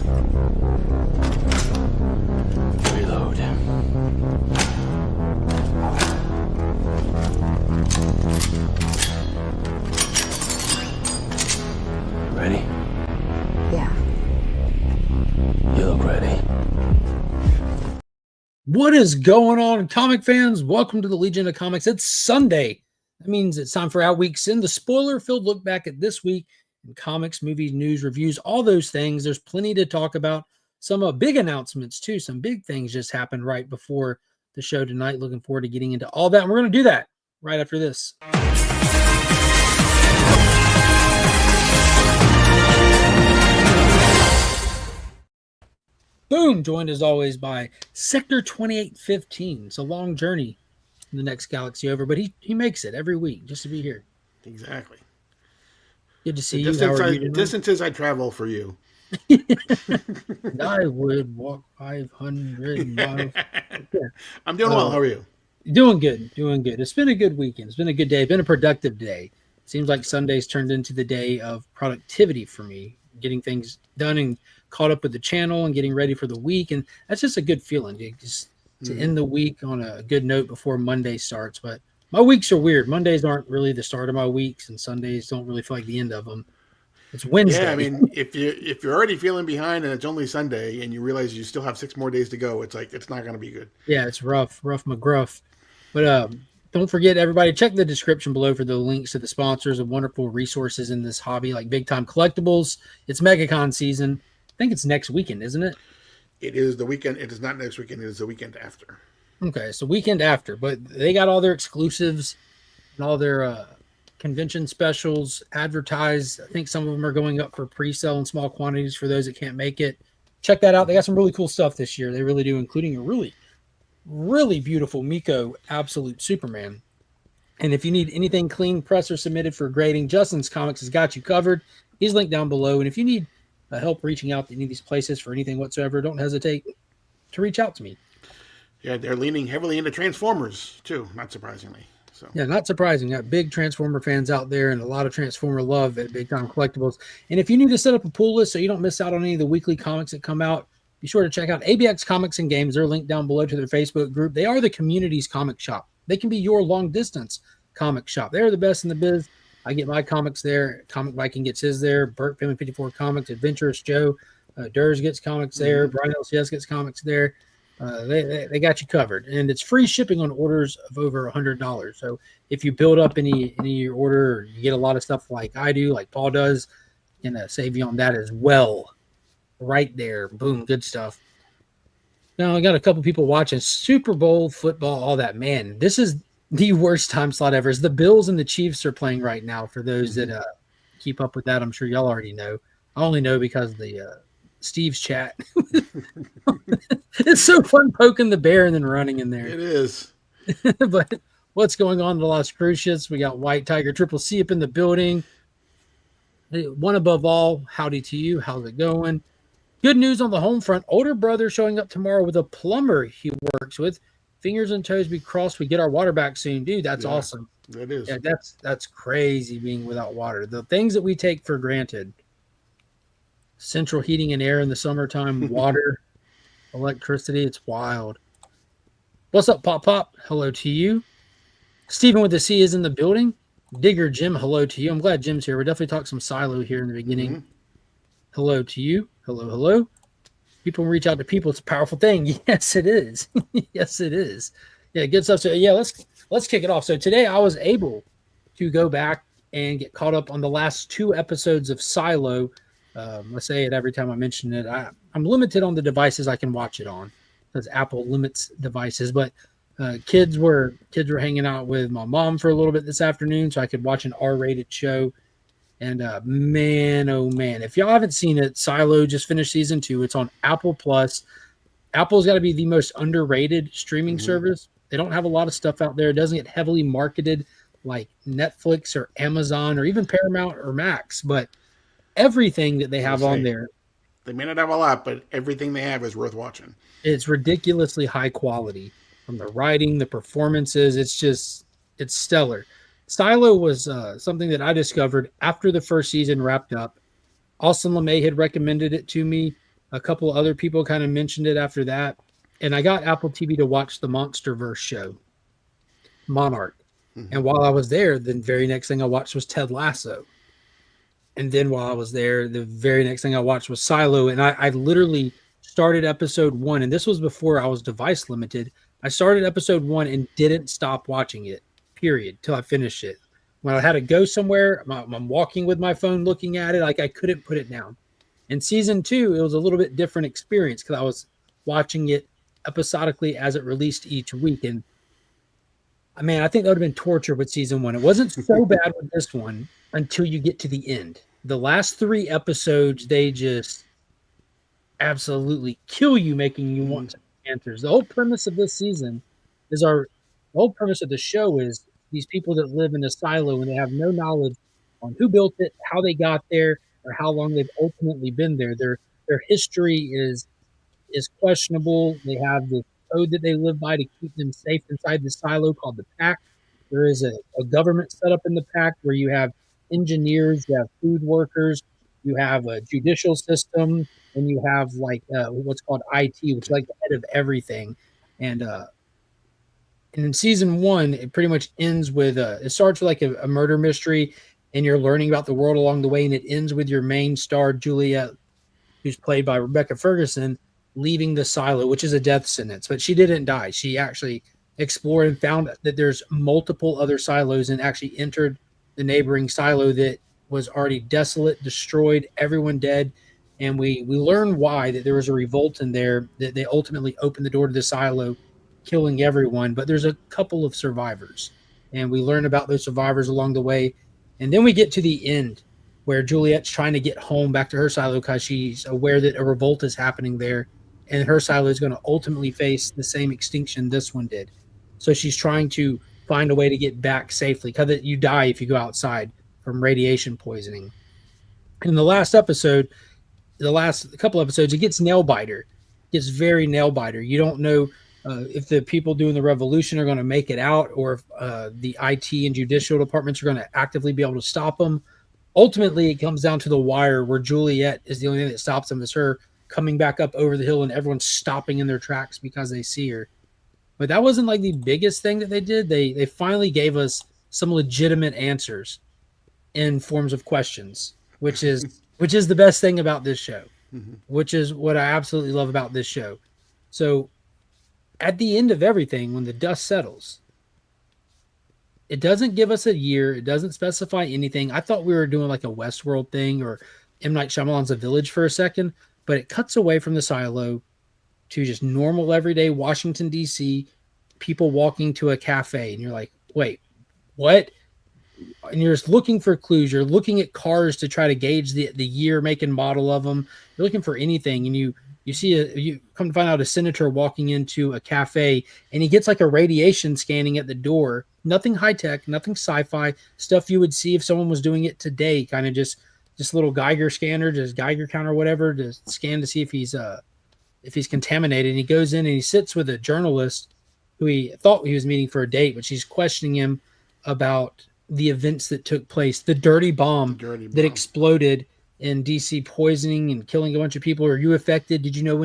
Reload. Ready? Yeah. You look ready. What is going on, comic fans? Welcome to the Legion of Comics. It's Sunday. That means it's time for our week's in the spoiler-filled look back at this week in comics, movies, news, reviews, all those things. There's plenty to talk about. Some big announcements, too. Some big things just happened right before the show tonight. Looking forward to getting into all that. And we're going to do that right after this. Boom, joined as always by Sector 2815. It's a long journey in the next galaxy over, but he makes it every week just to be here. Exactly. Good to see you. How are you doing? Distances I travel for you. I would walk 500 miles. I'm doing well. How are you? Doing good. It's been a good weekend. It's been a good day. It's been a productive day. Seems like Sunday's turned into the day of productivity for me, getting things done and caught up with the channel and getting ready for the week. And that's just a good feeling, just to end the week on a good note before Monday starts. But my weeks are weird. Mondays aren't really the start of my weeks, and Sundays don't really feel like the end of them. It's Wednesday. Yeah, I mean, if you're already feeling behind and it's only Sunday and you realize you still have 6 more days to go, it's like it's not going to be good. Yeah, it's rough McGruff. But don't forget, everybody, check the description below for the links to the sponsors of wonderful resources in this hobby, like Big Time Collectibles. It's MegaCon season. I think it's next weekend, isn't it? It is the weekend. It is not next weekend. It is the weekend after. Okay, so weekend after. But they got all their exclusives and all their convention specials advertised. I think some of them are going up for pre-sale in small quantities for those that can't make it. Check that out. They got some really cool stuff this year. They really do, including a really, really beautiful Miko Absolute Superman. And if you need anything clean, pressed, or submitted for grading, Justin's Comics has got you covered. He's linked down below. And if you need help reaching out to any of these places for anything whatsoever, don't hesitate to reach out to me. Yeah, they're leaning heavily into Transformers, too, not surprisingly. So yeah, not surprising. Got big Transformer fans out there and a lot of Transformer love at Big Time Collectibles. And if you need to set up a pull list so you don't miss out on any of the weekly comics that come out, be sure to check out ABX Comics and Games. They're linked down below to their Facebook group. They are the community's comic shop. They can be your long-distance comic shop. They're the best in the biz. I get my comics there. Comic Viking gets his there. Burt Family 54 Comics, Adventurous Joe, Durs gets comics there. Brian LCS gets comics there. They got you covered, and it's free shipping on orders of over $100. So if you build up any of your order, or you get a lot of stuff like I do, like Paul does, and save you on that as well. Right there, boom, good stuff. Now I got a couple people watching Super Bowl football, all that. Man, this is the worst time slot ever. Is the Bills and the Chiefs are playing right now. For those that keep up with that, I'm sure y'all already know. I only know because of the Steve's chat. It's so fun poking the bear and then running in there. It is. But what's going on in the Las Cruces? We got White Tiger Triple C up in the building. One above all, howdy to you. How's it going? Good news on the home front. Older brother showing up tomorrow with a plumber he works with. Fingers and toes be crossed. We get our water back soon, dude. That's awesome. That is. Yeah, that's crazy being without water. The things that we take for granted. Central heating and air in the summertime, water, electricity. It's wild. What's up, Pop Pop? Hello to you. Stephen with the C is in the building. Digger Jim, hello to you. I'm glad Jim's here. We'll definitely talk some Silo here in the beginning. Hello to you. Hello. People reach out to people. It's a powerful thing. Yes, it is. Yes, it is. Yeah, good stuff. So yeah, let's kick it off. So today I was able to go back and get caught up on the last 2 episodes of Silo. I say it every time I mention it. I'm limited on the devices I can watch it on because Apple limits devices. But kids were hanging out with my mom for a little bit this afternoon, so I could watch an R-rated show. And man, oh man, if y'all haven't seen it, Silo just finished season 2. It's on Apple Plus. Apple's got to be the most underrated streaming service. They don't have a lot of stuff out there. It doesn't get heavily marketed like Netflix or Amazon or even Paramount or Max, but everything that they have on there. They may not have a lot, but everything they have is worth watching. It's ridiculously high quality from the writing, the performances. It's stellar. Silo was something that I discovered after the first season wrapped up. Austin LeMay had recommended it to me. A couple other people kind of mentioned it after that. And I got Apple TV to watch the MonsterVerse show, Monarch. And while I was there, the very next thing I watched was Ted Lasso. And then while I was there, the very next thing I watched was Silo. And I literally started episode 1, and this was before I was device limited. I started episode 1 and didn't stop watching it, period, till I finished it. When I had to go somewhere, I'm walking with my phone looking at it, like I couldn't put it down. In season 2, it was a little bit different experience because I was watching it episodically as it released each week. And man, I think that would have been torture with season 1. It wasn't so bad with this one until you get to the end. The last 3 episodes, they just absolutely kill you, making you want some answers. The whole premise of this season is the whole premise of the show is these people that live in a silo and they have no knowledge on who built it, how they got there, or how long they've ultimately been there. Their history is questionable. They have the code that they live by to keep them safe inside the silo called the pack. There is a government set up in the pack where you have engineers, you have food workers, you have a judicial system, and you have like what's called IT, which is like the head of everything. And in season 1, it pretty much ends with it starts with like a murder mystery, and you're learning about the world along the way, and it ends with your main star Juliet, who's played by Rebecca Ferguson, leaving the silo, which is a death sentence. But she didn't die. She actually explored and found that there's multiple other silos and actually entered the neighboring silo that was already desolate, destroyed, everyone dead. And we learned why, that there was a revolt in there, that they ultimately opened the door to the silo, killing everyone. But there's a couple of survivors. And we learn about those survivors along the way. And then we get to the end where Juliet's trying to get home back to her silo because she's aware that a revolt is happening there, and her silo is going to ultimately face the same extinction this one did. So she's trying to find a way to get back safely because you die if you go outside from radiation poisoning. And in the last episode, the last couple episodes, it gets nail biter. It gets very nail biter. You don't know if the people doing the revolution are going to make it out, or if the IT and judicial departments are going to actively be able to stop them. Ultimately, it comes down to the wire where Juliet is the only thing that stops them. Is her coming back up over the hill and everyone's stopping in their tracks because they see her. But that wasn't like the biggest thing that they did. They finally gave us some legitimate answers in forms of questions, which is the best thing about this show, which is what I absolutely love about this show. So at the end of everything, when the dust settles, it doesn't give us a year. It doesn't specify anything. I thought we were doing like a Westworld thing or M. Night Shyamalan's The Village for a second, but it cuts away from the silo to just normal, everyday Washington, D.C., people walking to a cafe. And you're like, wait, what? And you're just looking for clues. You're looking at cars to try to gauge the year, make, and model of them. You're looking for anything. And you come to find out a senator walking into a cafe, and he gets like a radiation scanning at the door. Nothing high tech, nothing sci-fi stuff you would see if someone was doing it today. Kind of just little Geiger scanner, just Geiger counter, whatever, to scan to see if he's contaminated. And he goes in and he sits with a journalist who he thought he was meeting for a date, but she's questioning him about the events that took place, the dirty bomb that exploded in DC, poisoning and killing a bunch of people. Are you affected? Did you know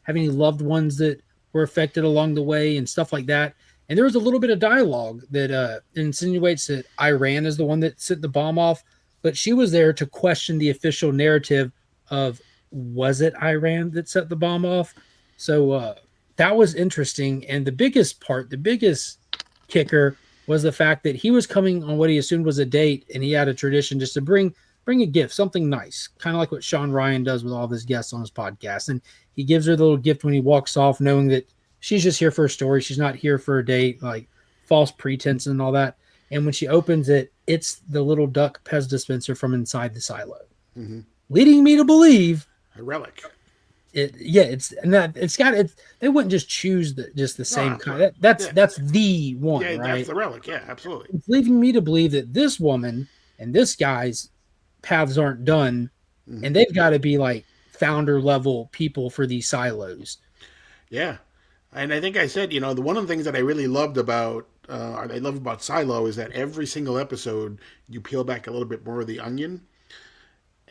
have any loved ones that were affected along the way and stuff like that? And there was a little bit of dialogue that insinuates that Iran is the one that sent the bomb off, but she was there to question the official narrative of, was it Iran that set the bomb off? So that was interesting. And the biggest kicker was the fact that he was coming on what he assumed was a date, and he had a tradition just to bring a gift, something nice, kind of like what Sean Ryan does with all of his guests on his podcast. And he gives her the little gift when he walks off, knowing that she's just here for a story. She's not here for a date, like false pretense and all that. And when she opens it, it's the little duck Pez dispenser from inside the silo, leading me to believe a relic. They wouldn't just choose the same kind. That's the one, yeah, right? That's the relic. Yeah, absolutely. It's leading me to believe that this woman and this guy's paths aren't done, and they've got to be like founder level people for these silos. Yeah, and I think I said, the one of the things that I really loved about Silo is that every single episode you peel back a little bit more of the onion.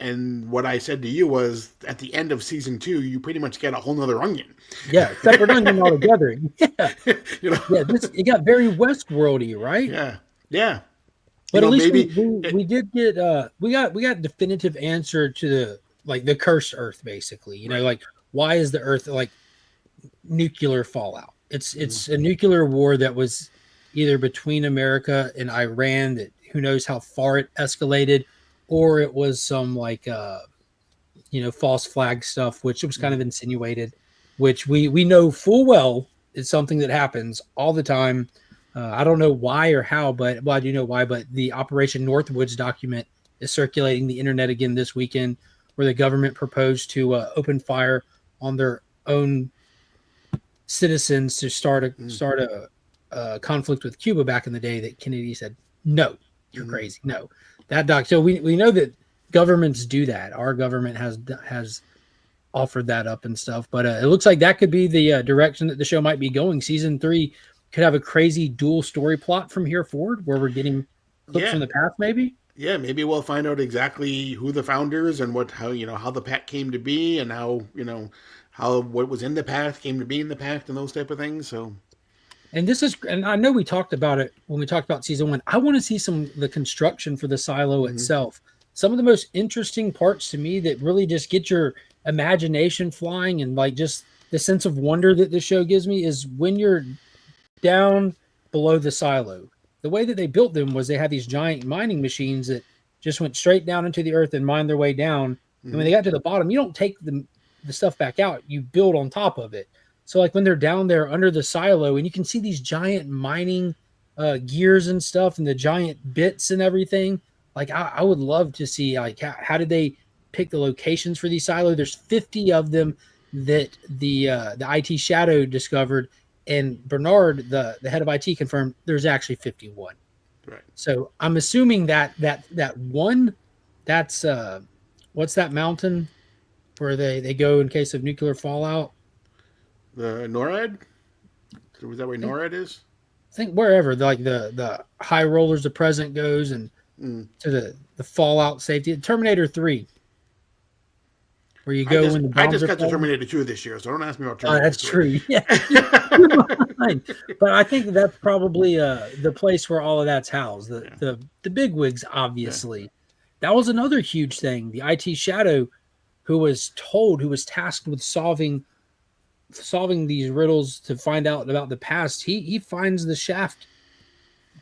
And what I said to you was, at the end of season 2, you pretty much get a whole nother onion. Yeah, separate onion altogether. Yeah, You know? yeah. It got very Westworldy, right? Yeah, yeah. But at least Maybe we did get we got definitive answer to the cursed Earth, basically. You know, like, why is the Earth like nuclear fallout? It's a nuclear war that was either between America and Iran, that who knows how far it escalated, or it was some like false flag stuff, which was kind of insinuated, which we know full well is something that happens all the time. I don't know why or how, but I do know why. But the Operation Northwoods document is circulating the internet again this weekend, where the government proposed to open fire on their own citizens to start a conflict with Cuba back in the day. That Kennedy said, "No, you're crazy. No." That doc. So we know that governments do that. Our government has offered that up and stuff. But it looks like that could be the direction that the show might be going. Season 3 could have a crazy dual story plot from here forward, where we're getting clips from the past, maybe. Yeah, maybe we'll find out exactly who the founders and how the pact came to be, and how what was in the pact came to be in the pact, and those type of things. So, and I know we talked about it when we talked about season 1. I want to see the construction for the silo itself. Some of the most interesting parts to me that really just get your imagination flying, and like just the sense of wonder that the show gives me, is when you're down below the silo. The way that they built them was they had these giant mining machines that just went straight down into the earth and mined their way down. And when they got to the bottom, you don't take the stuff back out, you build on top of it. So like when they're down there under the silo, and you can see these giant mining gears and stuff, and the giant bits and everything, like I would love to see like how did they pick the locations for these silos. There's 50 of them that the IT Shadow discovered, and Bernard, the head of IT, confirmed there's actually 51. Right. So I'm assuming that one, that's what's that mountain where they go in case of nuclear fallout? The NORAD? Was that where NORAD is? I think wherever the high rollers the president goes, and to the fallout safety. Terminator 3. Where you go when the bombs I just got falling. to Terminator 2 this year, so don't ask me about Terminator 3. That's true. Yeah. But I think that's probably the place where all of that's housed. The bigwigs, obviously. Yeah. That was another huge thing. The IT Shadow, who was tasked with solving these riddles to find out about the past, he finds the shaft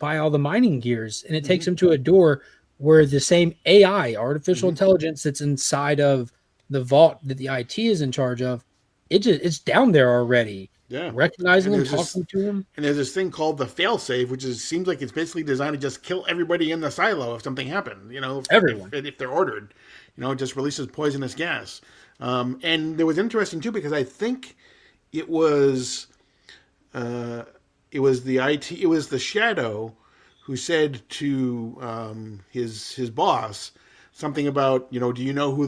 by all the mining gears, and it takes him to a door where the same AI, artificial intelligence, that's inside of the vault that the IT is in charge of, it's down there already. Yeah, recognizing him, talking to him. And there's this thing called the failsafe, which seems like it's basically designed to just kill everybody in the silo if something happened. Everyone, if they're ordered, it just releases poisonous gas. And it was interesting too, because I think it was the Shadow who said to his boss something about, do you know who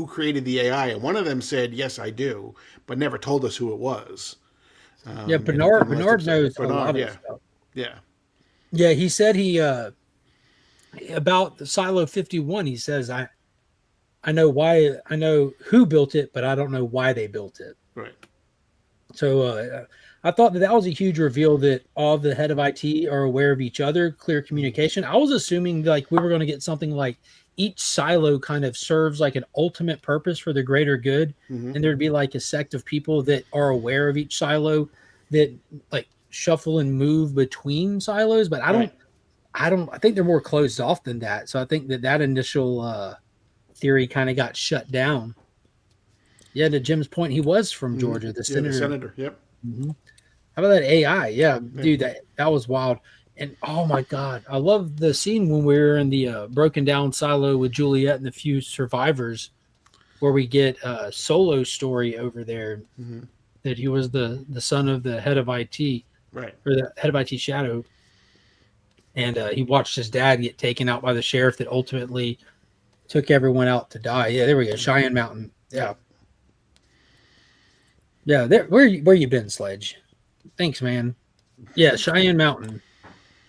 created the AI? And one of them said, yes, I do, but never told us who it was. Bernard knows a lot of stuff. Yeah. He said about the Silo 51. He says, I know why, I know who built it, but I don't know why they built it. Right. So I thought that was a huge reveal, that all the head of IT are aware of each other, clear communication. I was assuming like we were going to get something like each silo kind of serves like an ultimate purpose for the greater good. And there'd be like a sect of people that are aware of each silo that like shuffle and move between silos. But I think they're more closed off than that. So I think that initial theory kind of got shut down. Yeah, to Jim's point, he was from Georgia, the senator. The senator, yep. How about that AI? Yeah, dude, that was wild. And oh my God, I love the scene when we were in the broken down silo with Juliet and the few survivors, where we get a solo story over there that he was the son of the head of IT, right, or the head of IT Shadow, and he watched his dad get taken out by the sheriff that ultimately took everyone out to die. Yeah, there we go, Cheyenne Mountain. Yeah. Yeah, where you been, Sledge? Thanks, man. Yeah, Cheyenne Mountain.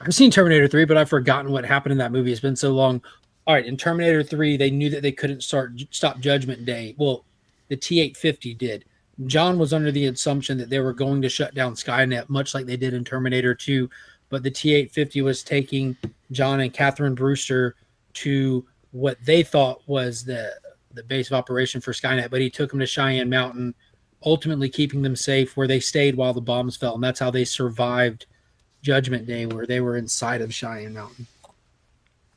I've seen Terminator 3, but I've forgotten what happened in that movie. It's been so long. all right, in Terminator 3, they knew that they couldn't stop Judgment Day. Well, the T-850 did. John was under the assumption that they were going to shut down Skynet, much like they did in Terminator 2, but the T-850 was taking John and Catherine Brewster to what they thought was the base of operation for Skynet, but he took them to Cheyenne Mountain, ultimately keeping them safe where they stayed while the bombs fell, and that's how they survived Judgment Day, where they were inside of Cheyenne Mountain.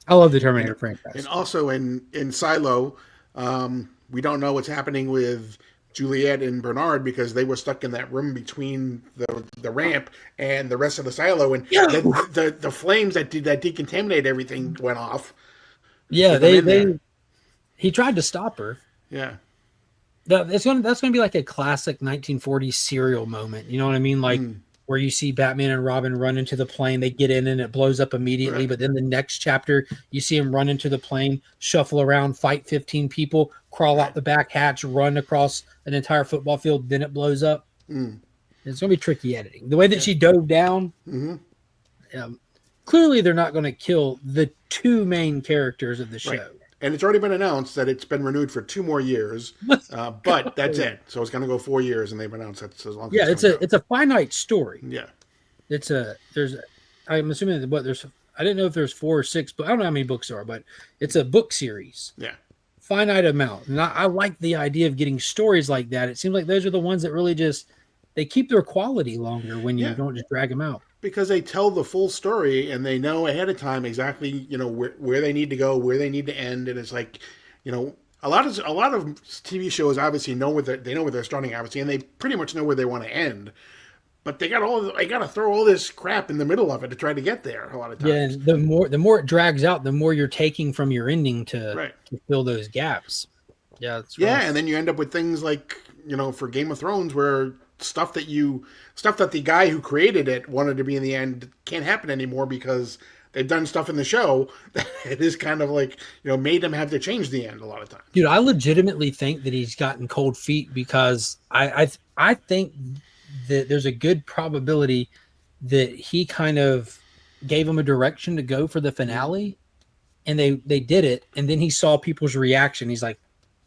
I love the Terminator franchise. And also in Silo, we don't know what's happening with Juliet and Bernard because they were stuck in that room between the ramp and the rest of the silo, and the flames that decontaminate everything went off. Yeah, he tried to stop her. Yeah. That's gonna be like a classic 1940s serial moment. You know what I mean? Like where you see Batman and Robin run into the plane, they get in and it blows up immediately. Right. But then the next chapter, you see him run into the plane, shuffle around, fight 15 people, crawl out the back hatch, run across an entire football field, then it blows up. It's gonna be tricky editing. The way that she dove down, clearly they're not going to kill the two main characters of the show. Right. And it's already been announced that it's been renewed for 2 more years, but that's it. So it's going to go 4 years, and they've announced that as long as it's a finite story. Yeah, I'm assuming that I didn't know if there's 4 or 6, but I don't know how many books there are, but it's a book series. Yeah, finite amount, and I like the idea of getting stories like that. It seems like those are the ones that really they keep their quality longer when you don't just drag them out. Because they tell the full story and they know ahead of time exactly, where they need to go, where they need to end. And it's like, a lot of TV shows obviously know where they're starting, obviously, and they pretty much know where they want to end. But they got to throw all this crap in the middle of it to try to get there a lot of times. Yeah, and the more it drags out, the more you're taking from your ending to fill those gaps. Yeah, that's right. Yeah, and then you end up with things like, for Game of Thrones where stuff that the guy who created it wanted to be in the end can't happen anymore because they've done stuff in the show that it is kind of like, made them have to change the end a lot of times. Dude, I legitimately think that he's gotten cold feet because I think that there's a good probability that he kind of gave him a direction to go for the finale, and they did it, and then he saw people's reaction. He's like,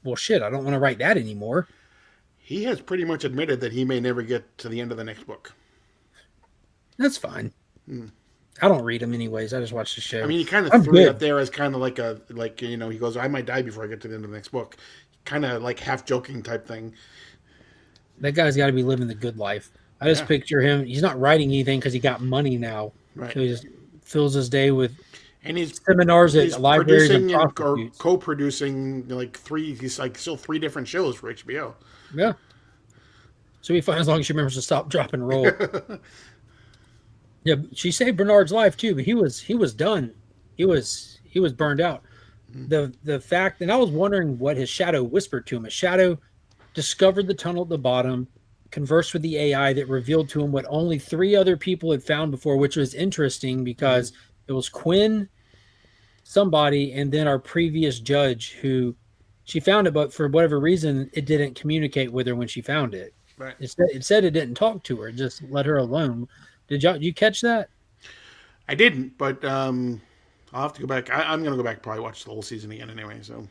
well, shit, I don't want to write that anymore. He has pretty much admitted that he may never get to the end of the next book. That's fine. I don't read them anyways. I just watch the show. I mean, he kind of threw it up there as kind of he goes, I might die before I get to the end of the next book. Kind of like half joking type thing. That guy's got to be living the good life. I just picture him. He's not writing anything because he got money now. Right. So he just fills his day with he's seminars at libraries and co-producing he's still 3 different shows for HBO. Yeah. So he fine as long as she remembers to stop, drop, and roll. Yeah, she saved Bernard's life too, but he was done. He was burned out. The fact, and I was wondering what his shadow whispered to him. His shadow discovered the tunnel at the bottom, conversed with the AI that revealed to him what only 3 other people had found before, which was interesting because it was Quinn, somebody, and then our previous judge who. She found it, but for whatever reason, it didn't communicate with her when she found it. Right. It said it didn't talk to her; it just let her alone. Did you catch that? I didn't, but I'll have to go back. I'm going to go back and probably watch the whole season again anyway. So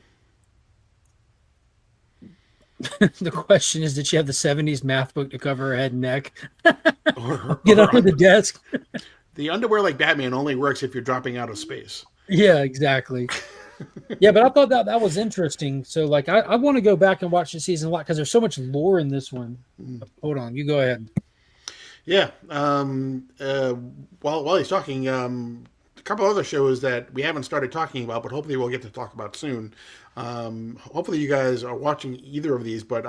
the question is, did she have the '70s math book to cover her head and neck? Get under the desk. The underwear like Batman only works if you're dropping out of space. Yeah, exactly. Yeah, but I thought that was interesting. So, I want to go back and watch the season a lot because there's so much lore in this one. Hold on, you go ahead. Yeah. While he's talking, a couple other shows that we haven't started talking about, but hopefully we'll get to talk about soon. Hopefully you guys are watching either of these, but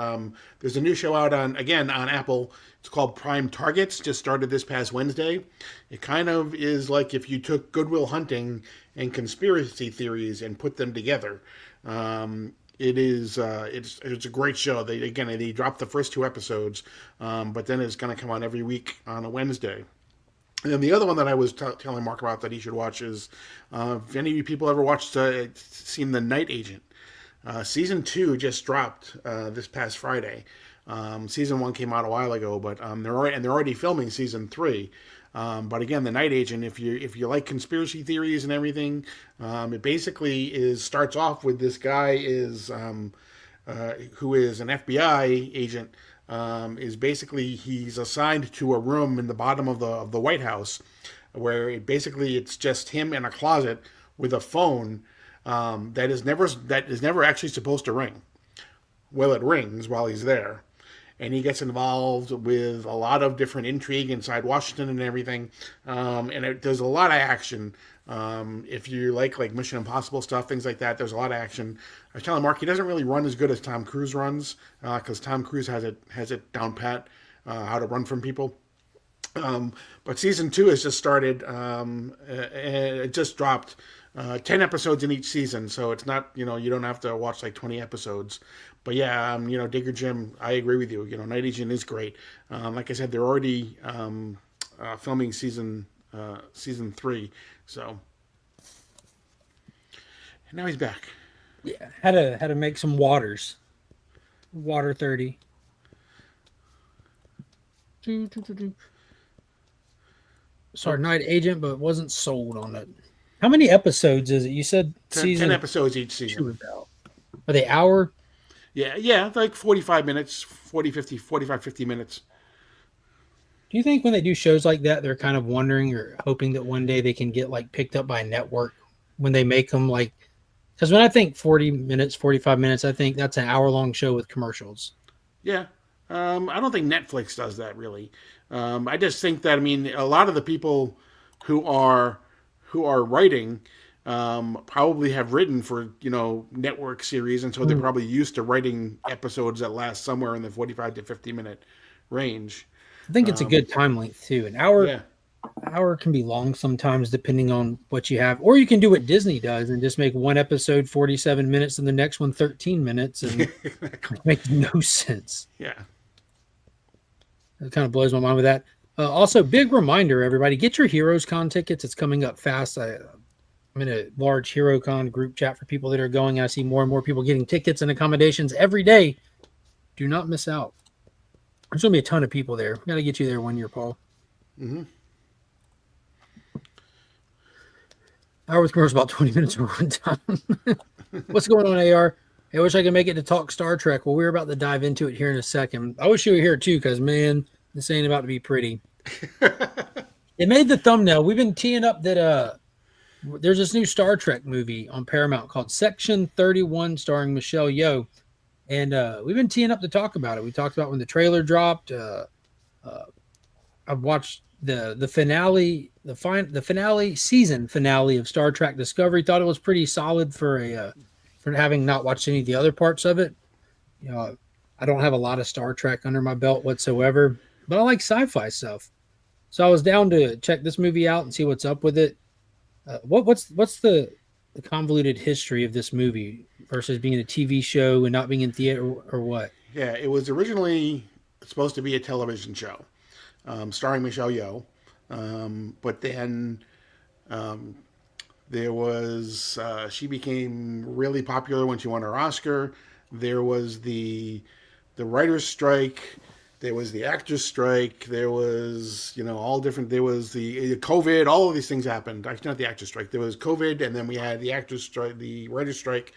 there's a new show out on Apple. It's called Prime Targets. Just started this past Wednesday. It kind of is like if you took Good Will Hunting and conspiracy theories and put them together. It's a great show. They dropped the first 2 episodes, but then it's going to come on every week on a Wednesday. And then the other one that I was telling Mark about that he should watch is, if any of you people ever seen The Night Agent, season 2 just dropped this past Friday. Season 1 came out a while ago, but they're already filming season 3. But again, the Night Agent, if you like conspiracy theories and everything, it basically starts off with this guy who is an FBI agent. Is basically he's assigned to a room in the bottom of the White House, where it's just him in a closet with a phone that is never actually supposed to ring. Well, it rings while he's there, and he gets involved with a lot of different intrigue inside Washington and everything. There's a lot of action. If you like Mission Impossible stuff, things like that, there's a lot of action. I was telling Mark he doesn't really run as good as Tom Cruise runs, because Tom Cruise has it down pat, how to run from people. But season 2 has just started. It just dropped 10 episodes in each season, so it's not, you don't have to watch 20 episodes. But yeah, Digger Jim, I agree with you. Night Agent is great. Like I said, they're already filming season 3, so. And now he's back. Yeah, had to make some waters. Water 30. Sorry, Night Agent, but wasn't sold on it. How many episodes is it? You said 10 episodes each season. Are they hour? Yeah, 45 minutes, 50 minutes. Do you think when they do shows like that, they're kind of wondering or hoping that one day they can get picked up by a network when they make them because when I think 40 minutes, 45 minutes, I think that's an hour-long show with commercials. Yeah. I don't think Netflix does that really. I just think that, a lot of the people who are writing probably have written for network series, and so they're probably used to writing episodes that last somewhere in the 45 to 50 minute range. I think it's a good time length too. An hour can be long sometimes depending on what you have, or you can do what Disney does and just make one episode 47 minutes and the next one 13 minutes, and it makes no sense. Yeah. It kind of blows my mind with that. Also, big reminder, everybody, get your HeroesCon tickets. It's coming up fast. I'm in a large HeroCon group chat for people that are going. I see more and more people getting tickets and accommodations every day. Do not miss out. There's going to be a ton of people there. We got to get you there one year, Paul. Mm-hmm. Hour with commercials about 20 minutes of runtime. What's going on, AR? I wish I could make it to talk Star Trek. Well, we're about to dive into it here in a second. I wish you were here too, because man, this ain't about to be pretty. It made the thumbnail. We've been teeing up that there's this new Star Trek movie on Paramount called Section 31, starring Michelle Yeoh, and we've been teeing up to talk about it. We talked about when the trailer dropped. I've watched the finale, the season finale of Star Trek Discovery. Thought it was pretty solid for having not watched any of the other parts of it. I don't have a lot of Star Trek under my belt whatsoever, but I like sci-fi stuff. So I was down to check this movie out and see what's up with it. What's the convoluted history of this movie versus being a TV show and not being in theater, or what? Yeah, it was originally supposed to be a television show starring Michelle Yeoh, but then there was she became really popular when she won her Oscar. There was the writer's strike. There was the actor's strike. There was, all different. There was the COVID. All of these things happened. Actually, not the actor's strike. There was COVID, and then we had the actor's strike, the writer's strike,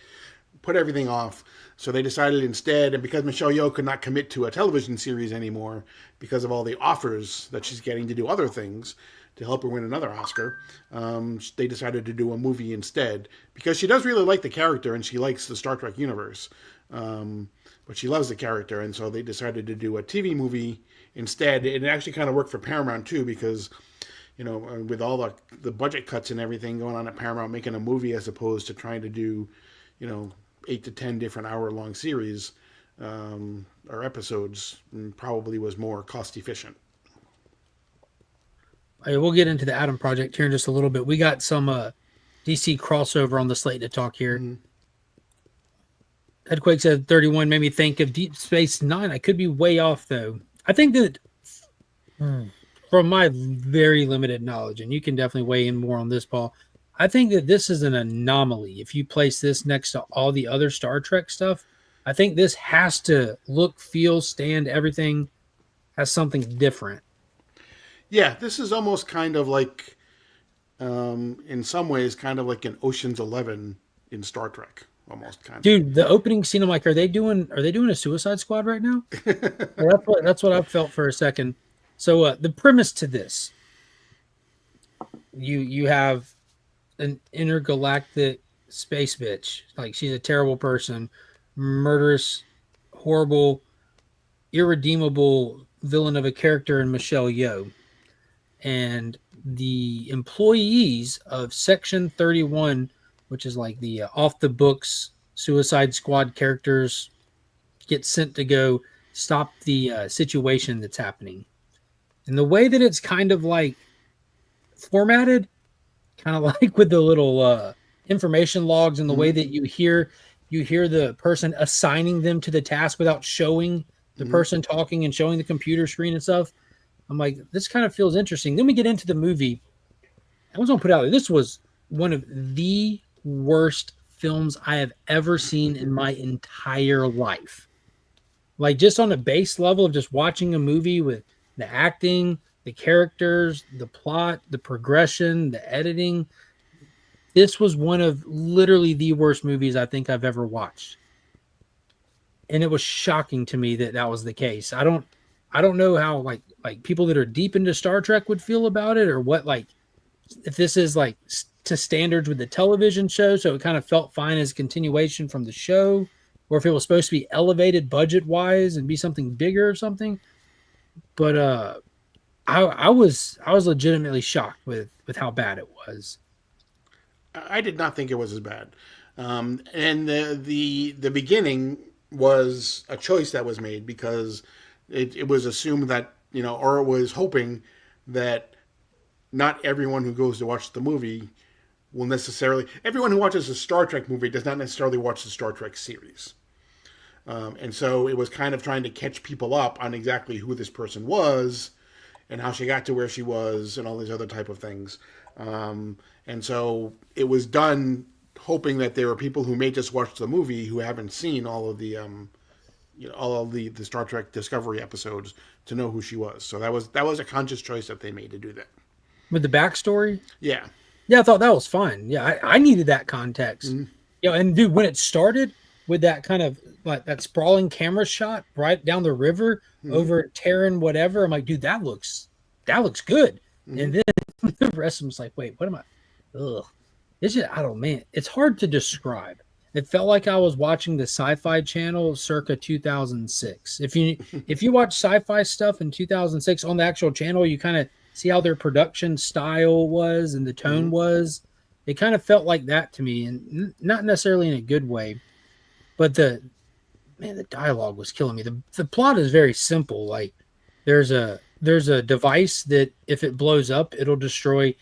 put everything off. So they decided instead, and because Michelle Yeoh could not commit to a television series anymore because of all the offers that she's getting to do other things to help her win another Oscar, they decided to do a movie instead because she does really like the character and she likes the Star Trek universe. But she loves the character, and so they decided to do a TV movie instead. It actually kind of worked for Paramount too, because with all the budget cuts and everything going on at Paramount, making a movie as opposed to trying to do 8 to 10 different hour-long series or episodes probably was more cost efficient. All right, we'll get into the Atom Project here in just a little bit. We got some DC crossover on the slate to talk here. Mm-hmm. Headquake said 31 made me think of Deep Space Nine. I could be way off, though. I think that from my very limited knowledge, and you can definitely weigh in more on this, Paul, I think that this is an anomaly. If you place this next to all the other Star Trek stuff, I think this has to look, feel, stand, everything has something different. Yeah, this is almost kind of like, in some ways, kind of like an Ocean's 11 in Star Trek, almost kind Dude, the opening scene, I'm like, are they doing a Suicide Squad right now? of. Well, that's what I felt for a second. So the premise to this, you have an intergalactic space bitch. Like she's a terrible person, murderous, horrible, irredeemable villain of a character in Michelle Yeoh. And the employees of Section 31, which is like the off the books Suicide Squad characters, get sent to go stop the situation that's happening. And the way that it's kind of like formatted, kind of like with the little information logs, and the way Hmm. that you hear the person assigning them to the task without showing the Hmm. person talking and showing the computer screen and stuff. I'm like, this kind of feels interesting. Then we get into the movie. I was gonna put out there, this was one of the worst films I have ever seen in my entire life. Like just on a base level of just watching a movie with the acting, the characters, the plot, the progression, the editing. This was one of literally the worst movies I think I've ever watched. And it was shocking to me that that was the case. I don't know how like people that are deep into Star Trek would feel about it, or what, like if this is like to standards with the television show, so it kind of felt fine as a continuation from the show, or if it was supposed to be elevated budget wise and be something bigger or something. But I was legitimately shocked with how bad it was. I did not think it was as bad. And the beginning was a choice that was made because it was assumed that, or it was hoping that not everyone who goes to watch the movie will necessarily. Everyone who watches a Star Trek movie does not necessarily watch the Star Trek series. And so it was kind of trying to catch people up on exactly who this person was and how she got to where she was and all these other type of things. And so it was done hoping that there were people who may just watch the movie who haven't seen all of the all of the Star Trek Discovery episodes to know who she was. So that was a conscious choice that they made to do that. With the backstory, Yeah. yeah, I thought that was fine. Yeah, I needed that context. Mm-hmm. And dude, when it started with that kind of like that sprawling camera shot right down the river Mm-hmm. over Terran, whatever, I'm like, dude, that looks good. Mm-hmm. And then the rest of them's like, wait, what am I? Ugh. It's just, I don't, man, it's hard to describe. It felt like I was watching the Sci-Fi Channel circa 2006. If you watch sci-fi stuff in 2006 on the actual channel, you kind of see how their production style was and the tone Mm-hmm. was. It kind of felt like that to me, and not necessarily in a good way. But the dialogue was killing me. The plot is very simple. Like there's a device that if it blows up, it'll destroy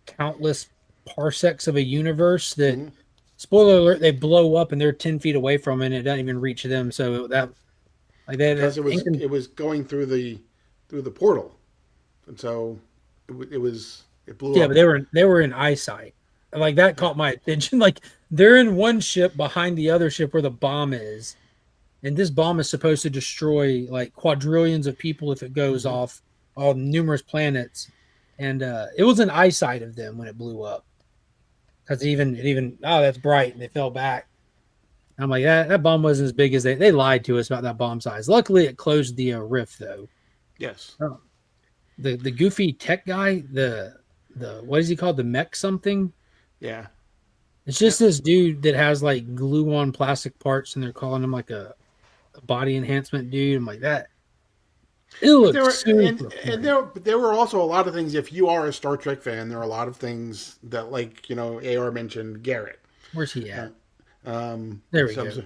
countless parsecs of a universe that, Mm-hmm. spoiler alert, they blow up and they're 10 feet away from it and it doesn't even reach them. So that like Because that it was going through the portal, and so it blew yeah, up. but they were in eyesight. Like that caught my attention. Like they're in one ship behind the other ship where the bomb is. And this bomb is supposed to destroy like quadrillions of people if it goes Mm-hmm. off on numerous planets. And it was an eyesight of them when it blew up. Because it even oh, that's bright, and they fell back. I'm like, that bomb wasn't as big as they lied to us about that bomb size. Luckily, it closed the rift though. Yes. Oh. The goofy tech guy, the what is he called? The mech something. Yeah. It's Yeah. just this dude that has like glue on plastic parts, and they're calling him like a body enhancement dude. I'm like that. It But there looks were super and funny. there were also a lot of things. If you are a Star Trek fan, there are a lot of things that, like, AR mentioned Garrett. Where's he Uh, at? um, There we some go.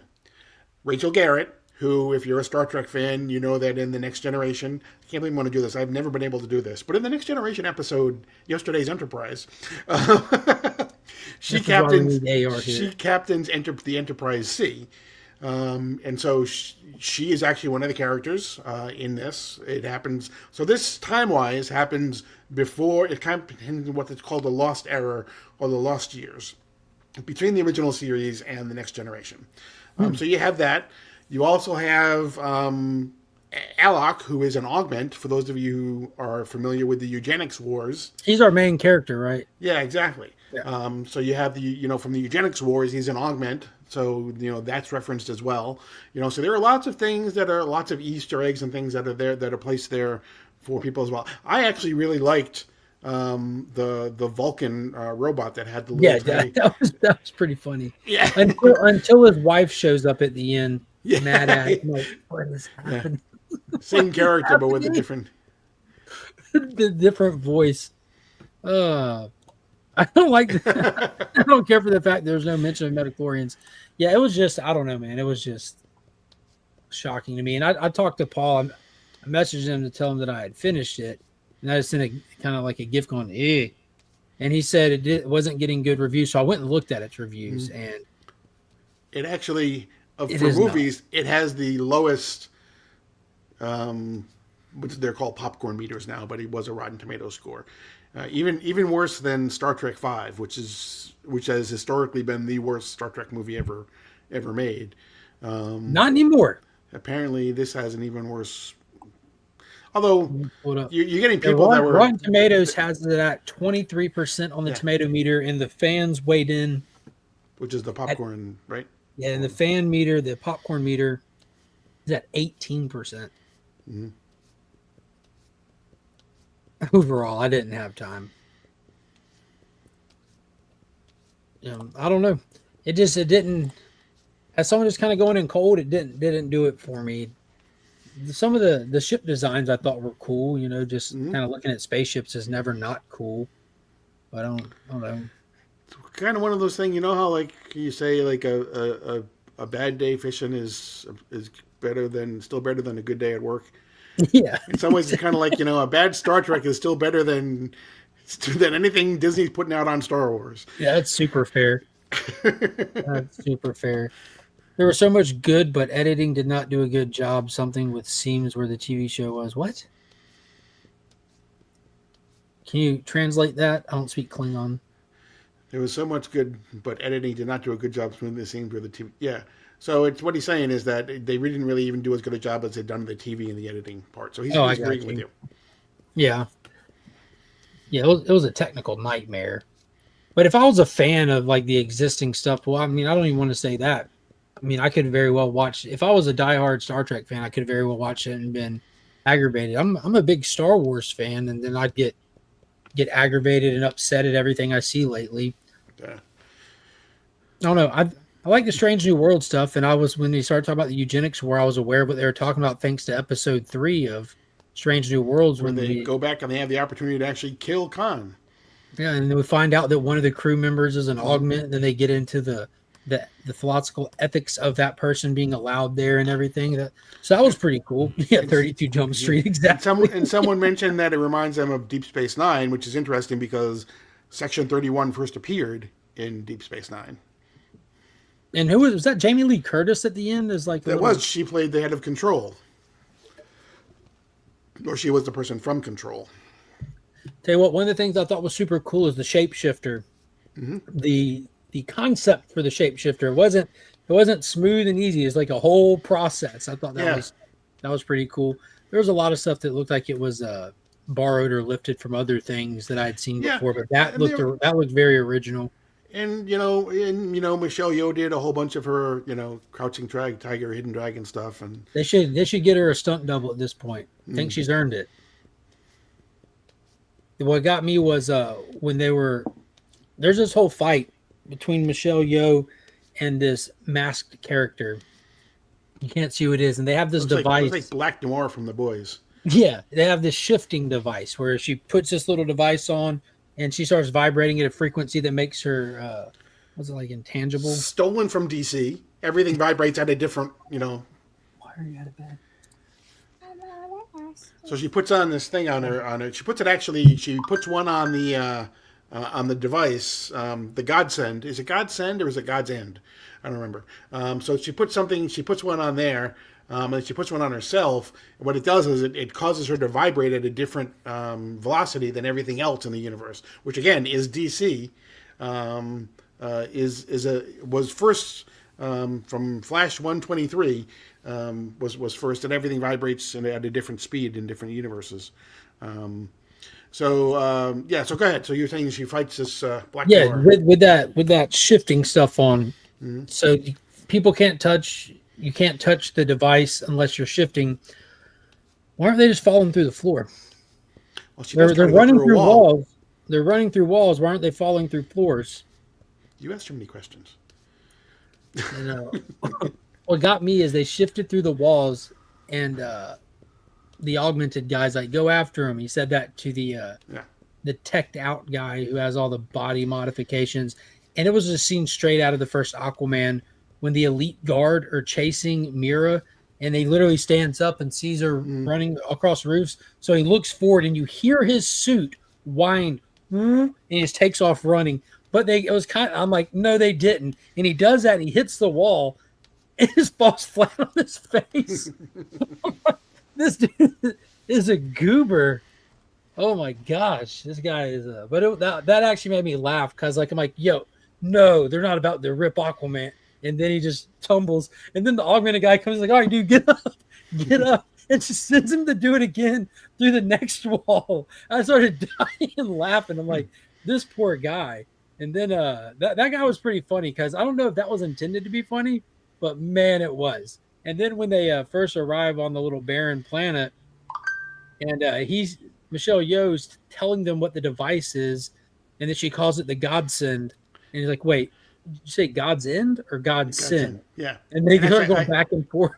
Rachel Garrett, who, if you're a Star Trek fan, you know that in the Next Generation. I can't believe I'm going to do this. I've never been able to do this, but in the Next Generation episode, yesterday's Enterprise, she This is why we captains need AR she here. captains the Enterprise C. And so she is actually one of the characters in this. It happens. So this time-wise happens before it kind of in what is called the Lost Era or the Lost Years, between the original series and the Next Generation. So you have that. You also have Alok, who is an augment, for those of you who are familiar with the eugenics wars. He's our main character, right? Yeah, exactly. Yeah. So you have from the eugenics wars, he's an augment. So, that's referenced as well. So there are lots of things lots of Easter eggs and things that are there, that are placed there for people as well. I actually really liked the Vulcan robot that had the little tiny... that was pretty funny. Yeah. Until his wife shows up at the end, Yeah. mad at him, like, what is happening? Same character, but with a different... the different voice. I don't like that. I don't care for the fact there's no mention of metachlorians. Yeah, it was just, I don't know, man. It was just shocking to me. And I talked to Paul. I messaged him to tell him that I had finished it. And I just sent a kind of like a gift going, eh. And he said it wasn't getting good reviews. So I went and looked at its reviews. And it actually, for movies, it has the lowest, which they're called popcorn meters now, but it was a Rotten Tomatoes score. Even worse than Star Trek V, which has historically been the worst Star Trek movie ever made. Not anymore. Apparently, this has an even worse. Although you're getting people that were... Rotten Tomatoes has it at 23% on the tomato meter, and the fans weighed in, which is the popcorn, right? Yeah, and the fan meter, the popcorn meter, is at 18%. Mm-hmm. Overall, I didn't have time. I don't know. It didn't. As someone just kind of going in cold, it didn't do it for me. Some of the ship designs I thought were cool. Just kind of looking at spaceships is never not cool. But I don't know. It's kind of one of those things. You know how like you say like a bad day fishing is still better than a good day at work. Yeah. In some ways, it's kind of like, a bad Star Trek is still better than anything Disney's putting out on Star Wars. Yeah, that's super fair. That's super fair. There was so much good, but editing did not do a good job. Something with seams where the TV show was. What? Can you translate that? I don't speak Klingon. There was so much good, but editing did not do a good job smoothing the seams where the TV... Yeah. So it's what he's saying is that they didn't really even do as good a job as they'd done the TV and the editing part. So he's agreeing with you. Yeah. Yeah, it was a technical nightmare. But if I was a fan of like the existing stuff, well, I mean, I don't even want to say that. I mean, I could very well watch... If I was a diehard Star Trek fan, I could very well watch it and been aggravated. I'm a big Star Wars fan, and then I'd get aggravated and upset at everything I see lately. Yeah. I don't know. I like the Strange New World stuff, and when they started talking about the eugenics war, I was aware of what they were talking about thanks to episode 3 of Strange New Worlds. When they go back and they have the opportunity to actually kill Khan. Yeah, and then we find out that one of the crew members is an augment, and then they get into the philosophical ethics of that person being allowed there and everything. So that was pretty cool. Yeah, 32 Jump Street, exactly. And someone mentioned that it reminds them of Deep Space Nine, which is interesting because Section 31 first appeared in Deep Space Nine. And who was that? Jamie Lee Curtis at the end? She played the head of Control. Or she was the person from Control. Tell you what, one of the things I thought was super cool is the shapeshifter. Mm-hmm. The concept for the shapeshifter wasn't smooth and easy. It's like a whole process. I thought that was pretty cool. There was a lot of stuff that looked like it was borrowed or lifted from other things that I'd seen before, but that looked very original. And Michelle Yeoh did a whole bunch of her Crouching Tiger, Hidden Dragon stuff, and they should get her a stunt double at this point. I think she's earned it. What got me was when there's this whole fight between Michelle Yeoh and this masked character. You can't see who it is, and they have this device. It's like Black Noir from The Boys. Yeah, they have this shifting device where she puts this little device on, and she starts vibrating at a frequency that makes her, what's it like, intangible? Stolen from DC. Everything vibrates at a different, Why are you out of bed? So she puts on this thing on her. She puts one on the device, the Godsend. Is it Godsend or is it God's End? I don't remember. So she puts one on there, and she puts one on herself. And what it does is it causes her to vibrate at a different velocity than everything else in the universe, which again is DC. Was first from Flash 123 was first, and everything vibrates and at a different speed in different universes. So go ahead. So you're saying she fights this Black Noir? with that shifting stuff on. Mm-hmm. So people can't touch. You can't touch the device unless you're shifting. Why aren't they just falling through the floor? Well, they're running through walls. They're running through walls. Why aren't they falling through floors? You asked too many questions. What got me is they shifted through the walls, and the augmented guy's like, go after him. He said that to the teched out guy who has all the body modifications. And it was a scene straight out of the first Aquaman when the elite guard are chasing Mira, and they literally stands up and sees her running across roofs. So he looks forward, and you hear his suit whine, and he just takes off running. But I'm like, no, they didn't. And he does that, and he hits the wall, and his falls flat on his face. This dude is a goober. Oh my gosh, this guy is that actually made me laugh because I'm like, yo, no, they're not about to rip Aquaman. And then he just tumbles, and then the augmented guy comes like, all right, dude, get up, and just sends him to do it again through the next wall. I started dying and laughing. I'm like, this poor guy. And then that guy was pretty funny because I don't know if that was intended to be funny, but man, it was. And then when they first arrive on the little barren planet, and Michelle Yeoh's telling them what the device is, and then she calls it the Godsend. And he's like, wait, did you say God's End or God's Sin? Yeah. And they start going back and forth.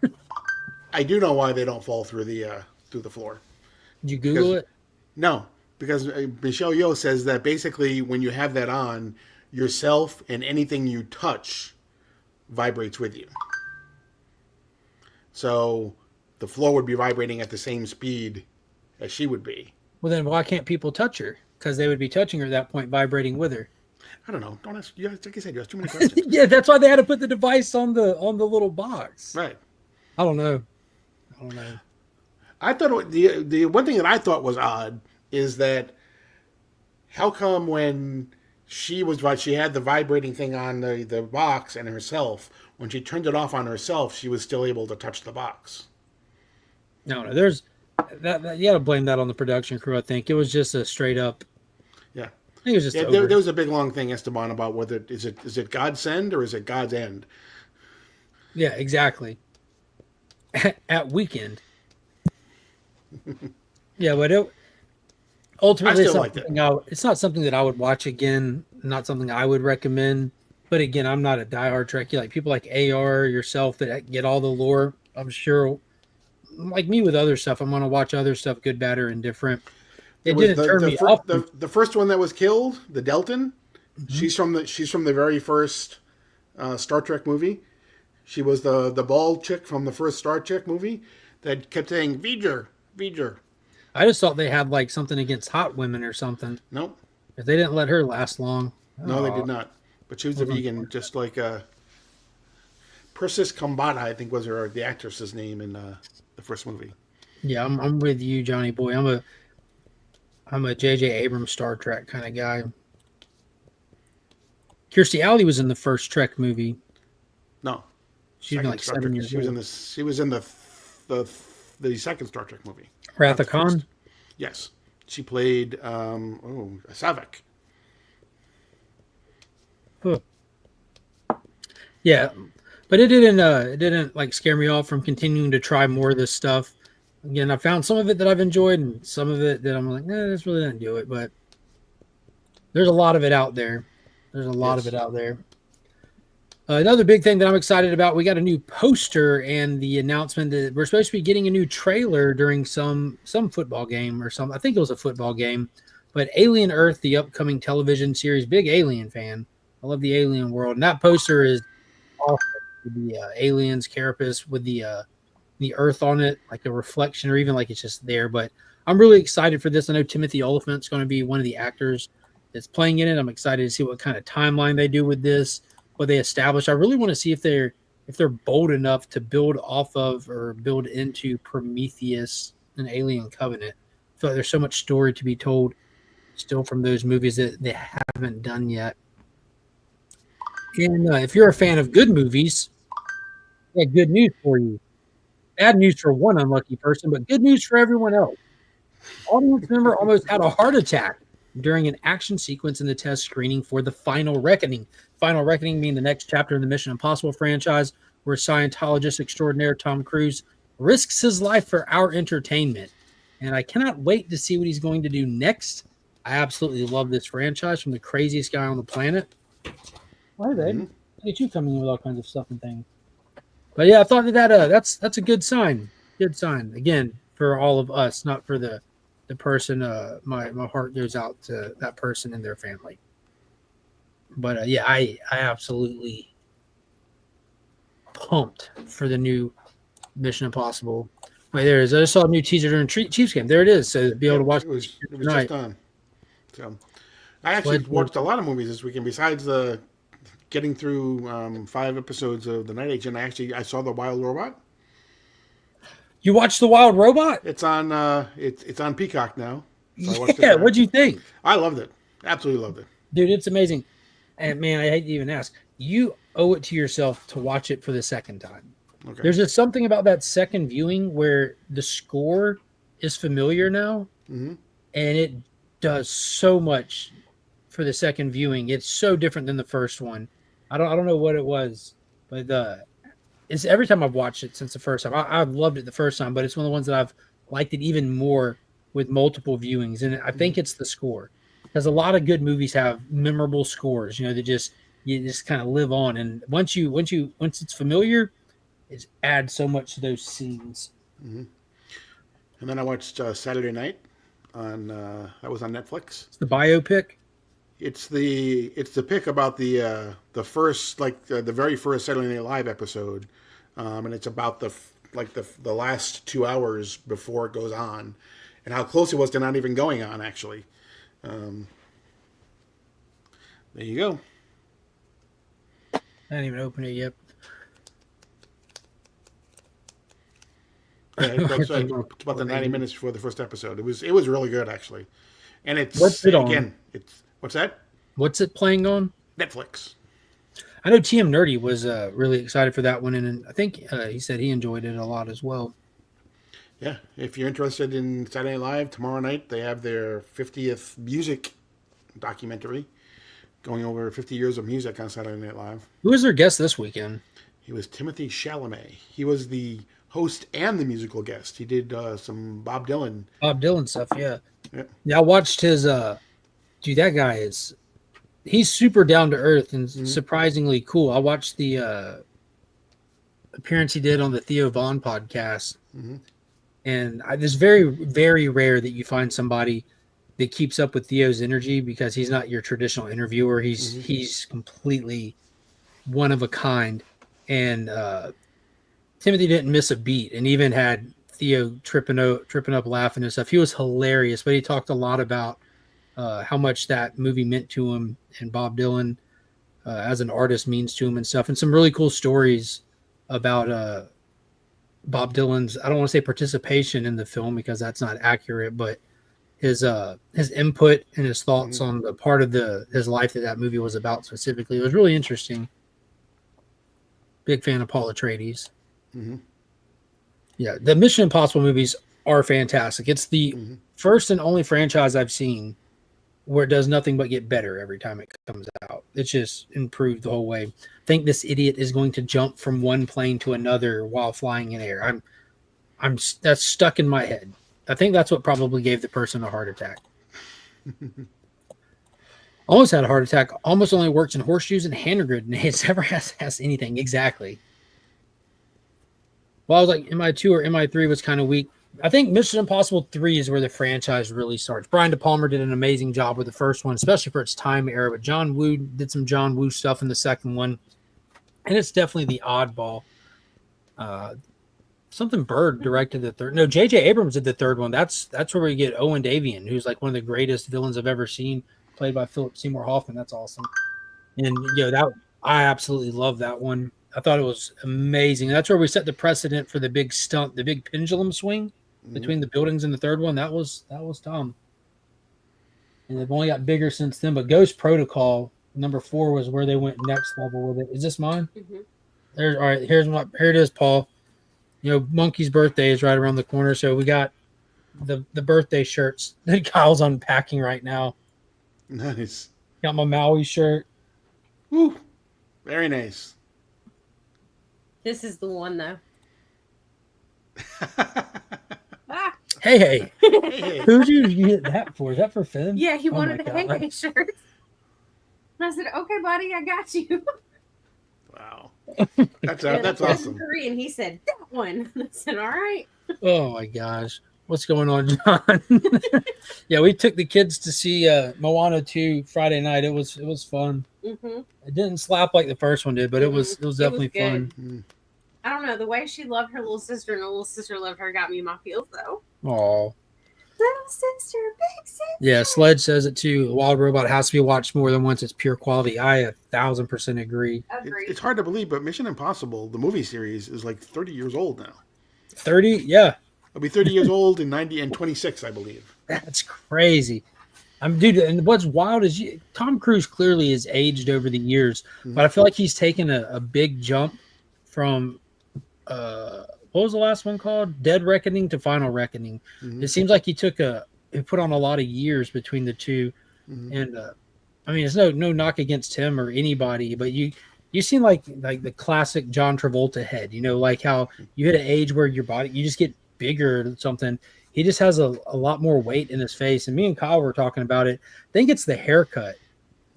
I do know why they don't fall through the floor. Did you Google it? No, because Michelle Yeoh says that basically when you have that on, yourself and anything you touch vibrates with you. So the floor would be vibrating at the same speed as she would be. Well, then why can't people touch her? Because they would be touching her at that point, vibrating with her. I don't know. Don't ask. Like I said, you asked too many questions. Yeah, that's why they had to put the device on the little box. Right. I don't know. I thought the one thing that I thought was odd is that how come when she had the vibrating thing on the box and herself, when she turned it off on herself, she was still able to touch the box. No, there's that you got to blame that on the production crew. I think it was just a straight up. Yeah, I think it was just. There was a big long thing, Esteban, about whether is it God's Send or is it God's End. Yeah, exactly. At weekend. Yeah, but ultimately it's not something that I would watch again. Not something I would recommend. But again, I'm not a diehard Trekkie. Like people like AR, yourself, that get all the lore. I'm sure, like me with other stuff, I'm going to watch other stuff, good, bad, or indifferent. It didn't turn me off. The first one that was killed, the Deltan, she's from the very first Star Trek movie. She was the bald chick from the first Star Trek movie that kept saying V'ger. I just thought they had like something against hot women or something. Nope. If they didn't let her last long. No, they did not. But she was a vegan, just like Persis Kambata, I think was the actress's name in the first movie. Yeah, I'm with you, Johnny boy. I'm a J.J. Abrams Star Trek kind of guy. Kirstie Alley was in the first Trek movie. No, she's been like 7 years old. She was in the second Star Trek movie. Wrath of Khan? Yes, she played Savik. Huh. Yeah, but it didn't like scare me off from continuing to try more of this stuff. Again, I found some of it that I've enjoyed and some of it that I'm like, this really didn't do it. But there's a lot of it out there. Another big thing that I'm excited about, we got a new poster and the announcement that we're supposed to be getting a new trailer during some football game or something. I think it was a football game. But Alien Earth, the upcoming television series, big Alien fan. I love the Alien world. And that poster is awesome. The aliens, Carapace with the Earth on it, like a reflection or even like it's just there. But I'm really excited for this. I know Timothy Olyphant's going to be one of the actors that's playing in it. I'm excited to see what kind of timeline they do with this, what they establish. I really want to see if they're bold enough to build off of or build into Prometheus and Alien Covenant. I feel like there's so much story to be told still from those movies that they haven't done yet. And if you're a fan of good movies, I got good news for you. Bad news for one unlucky person, but good news for everyone else. Audience member almost had a heart attack during an action sequence in the test screening for The Final Reckoning. Final Reckoning being the next chapter in the Mission Impossible franchise, where Scientologist extraordinaire Tom Cruise risks his life for our entertainment. And I cannot wait to see what he's going to do next. I absolutely love this franchise from the craziest guy on the planet. Well, hey, babe. Look at you coming in with all kinds of stuff and things. But yeah, I thought that's a good sign. Good sign. Again, for all of us, not for the person. My heart goes out to that person and their family. But yeah, I absolutely pumped for the new Mission Impossible. Wait, there it is. I just saw a new teaser during Chiefs game. There it is. So to be able to watch it was just on. So I actually watched a lot of movies this weekend. Besides the getting through 5 episodes of The Night Agent, I saw The Wild Robot. You watched The Wild Robot? It's on it's on Peacock now. So yeah, what'd you think? I loved it. Absolutely loved it. Dude, it's amazing. And man, I hate to even ask. You owe it to yourself to watch it for the second time. Okay. There's just something about that second viewing where the score is familiar now, and it does so much for the second viewing. It's so different than the first one. I don't know what it was, but it's every time I've watched it since the first time. I've loved it the first time, but it's one of the ones that I've liked it even more with multiple viewings, and I think it's the score, because a lot of good movies have memorable scores. You know, that you just kind of live on, and once it's familiar, it adds so much to those scenes. And then I watched Saturday Night on that was on Netflix. It's the biopic. It's the pick about the first the very first Saturday Night Live episode, and it's about the last 2 hours before it goes on, and how close it was to not even going on. Actually, there you go. I didn't even open it yet. Yeah, it's about the 90 minutes before the first episode. It was really good actually, and it's what's it again on? It's what's that? What's it playing on? Netflix. I know TM Nerdy was really excited for that one, and I think he said he enjoyed it a lot as well. Yeah, if you're interested in Saturday Night Live, tomorrow night they have their 50th music documentary, going over 50 years of music on Saturday Night Live. Who was their guest this weekend? He was Timothy Chalamet. He was the host and the musical guest. He did some Bob Dylan stuff. Yeah. I watched his. Dude, that guy he's super down to earth and surprisingly cool. I watched the appearance he did on the Theo Vaughn podcast, and it's very, very rare that you find somebody that keeps up with Theo's energy, because he's not your traditional interviewer. He's completely one of a kind, and Timothy didn't miss a beat, and even had Theo tripping up laughing and stuff. He was hilarious, but he talked a lot about how much that movie meant to him, and Bob Dylan as an artist means to him and stuff, and some really cool stories about Bob Dylan's, I don't want to say participation in the film because that's not accurate, but his input and his thoughts on the part of his life that movie was about specifically. It was really interesting. Big fan of Paul Atreides. Yeah, the Mission Impossible movies are fantastic. It's the first and only franchise I've seen where it does nothing but get better every time it comes out. It's just improved the whole way. I think this idiot is going to jump from one plane to another while flying in air. That's stuck in my head. I think that's what probably gave the person a heart attack. Almost had a heart attack. Almost only works in horseshoes and hand grenades. Never has anything. Exactly. Well, I was like, MI2 or MI3 was kind of weak. I think Mission Impossible 3 is where the franchise really starts. Brian De Palma did an amazing job with the first one, especially for its time era. But John Woo did some John Woo stuff in the second one. And it's definitely the oddball. Something Bird directed the third. No, J.J. Abrams did the third one. That's where we get Owen Davian, who's like one of the greatest villains I've ever seen, played by Philip Seymour Hoffman. That's awesome. And I absolutely love that one. I thought it was amazing. That's where we set the precedent for the big stunt, the big pendulum swing between the buildings in the third one. That was dumb. And they've only got bigger since then. But Ghost Protocol Number 4 was where they went next level with it. Is this mine? Mm-hmm. There's all right. Here it is, Paul. You know, Monkey's birthday is right around the corner, so we got the birthday shirts that Kyle's unpacking right now. Nice. Got my Maui shirt. Woo. Very nice. This is the one though. Ah. Hey, Hey. who did you get that for? Is that for Finn? Yeah, he Oh wanted my a God. hey shirt. And I said, "Okay, buddy, I got you." Wow. And That's awesome. Three, and he said that one. And I said, "All right." Oh my gosh. What's going on, John? Yeah, we took the kids to see Moana 2 Friday night. It was fun. Mm-hmm. It didn't slap like the first one did, but it was definitely good. fun. I don't know, the way she loved her little sister and the little sister loved her got me in my feels though. Oh. Little sister, big sister. Yeah, Sledge says it too. Wild Robot has to be watched more than once. It's pure quality. I 1,000% agree. Agreed. It's hard to believe, but Mission Impossible, the movie series, is like 30 years old now. 30? Yeah. It'll be 30 years old in 26, I believe. That's crazy. Dude, and what's wild is Tom Cruise clearly has aged over the years, but I feel like he's taken a big jump from what was the last one called? Dead Reckoning to Final Reckoning. It seems like he put on a lot of years between the two. And I mean, it's no knock against him or anybody, but you seem like the classic John Travolta head, you know, like how you hit an age where your body, you just get bigger or something. He just has a lot more weight in his face. And me and Kyle were talking about it. I think it's the haircut.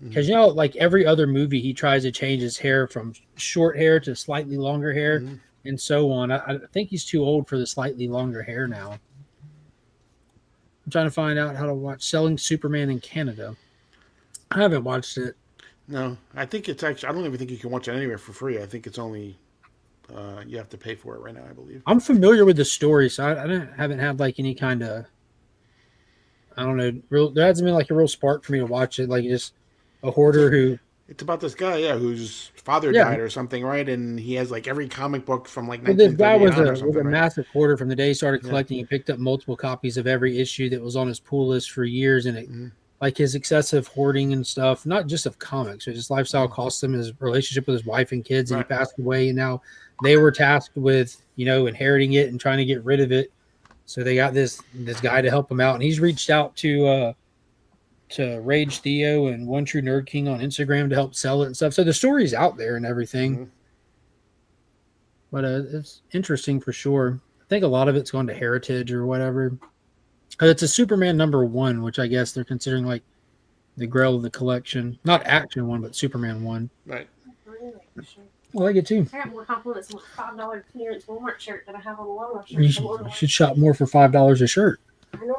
Because, you know, like every other movie, he tries to change his hair from short hair to slightly longer hair and so on. I think he's too old for the slightly longer hair now. I'm trying to find out how to watch Selling Superman in Canada. I haven't watched it. No, I think it's actually, I don't even think you can watch it anywhere for free. I think it's only, you have to pay for it right now, I believe. I'm familiar with the story, so I haven't had like any kind of, I don't know, there hasn't been like a real spark for me to watch it. Like just a hoarder who. It's about this guy, whose father died or something, right? And he has like every comic book from like 1938 this guy was on or something, a massive hoarder from the day he started collecting. He picked up multiple copies of every issue that was on his pool list for years, and it, like his excessive hoarding and stuff, not just of comics, but his lifestyle cost him his relationship with his wife and kids, and he passed away. And now they were tasked with, you know, inheriting it and trying to get rid of it. So they got this guy to help him out, and he's reached out to Rage Theo and One True Nerd King on Instagram to help sell it and stuff. So the story's out there and everything. But it's interesting for sure. I think a lot of it's gone to Heritage or whatever. It's a Superman #1, which I guess they're considering like the grail of the collection. Not Action 1, but Superman 1. Right. I like it too. I got more compliments on my $5 clearance Walmart shirt than I have on the Walmart shirt. You should shop more for $5 a shirt.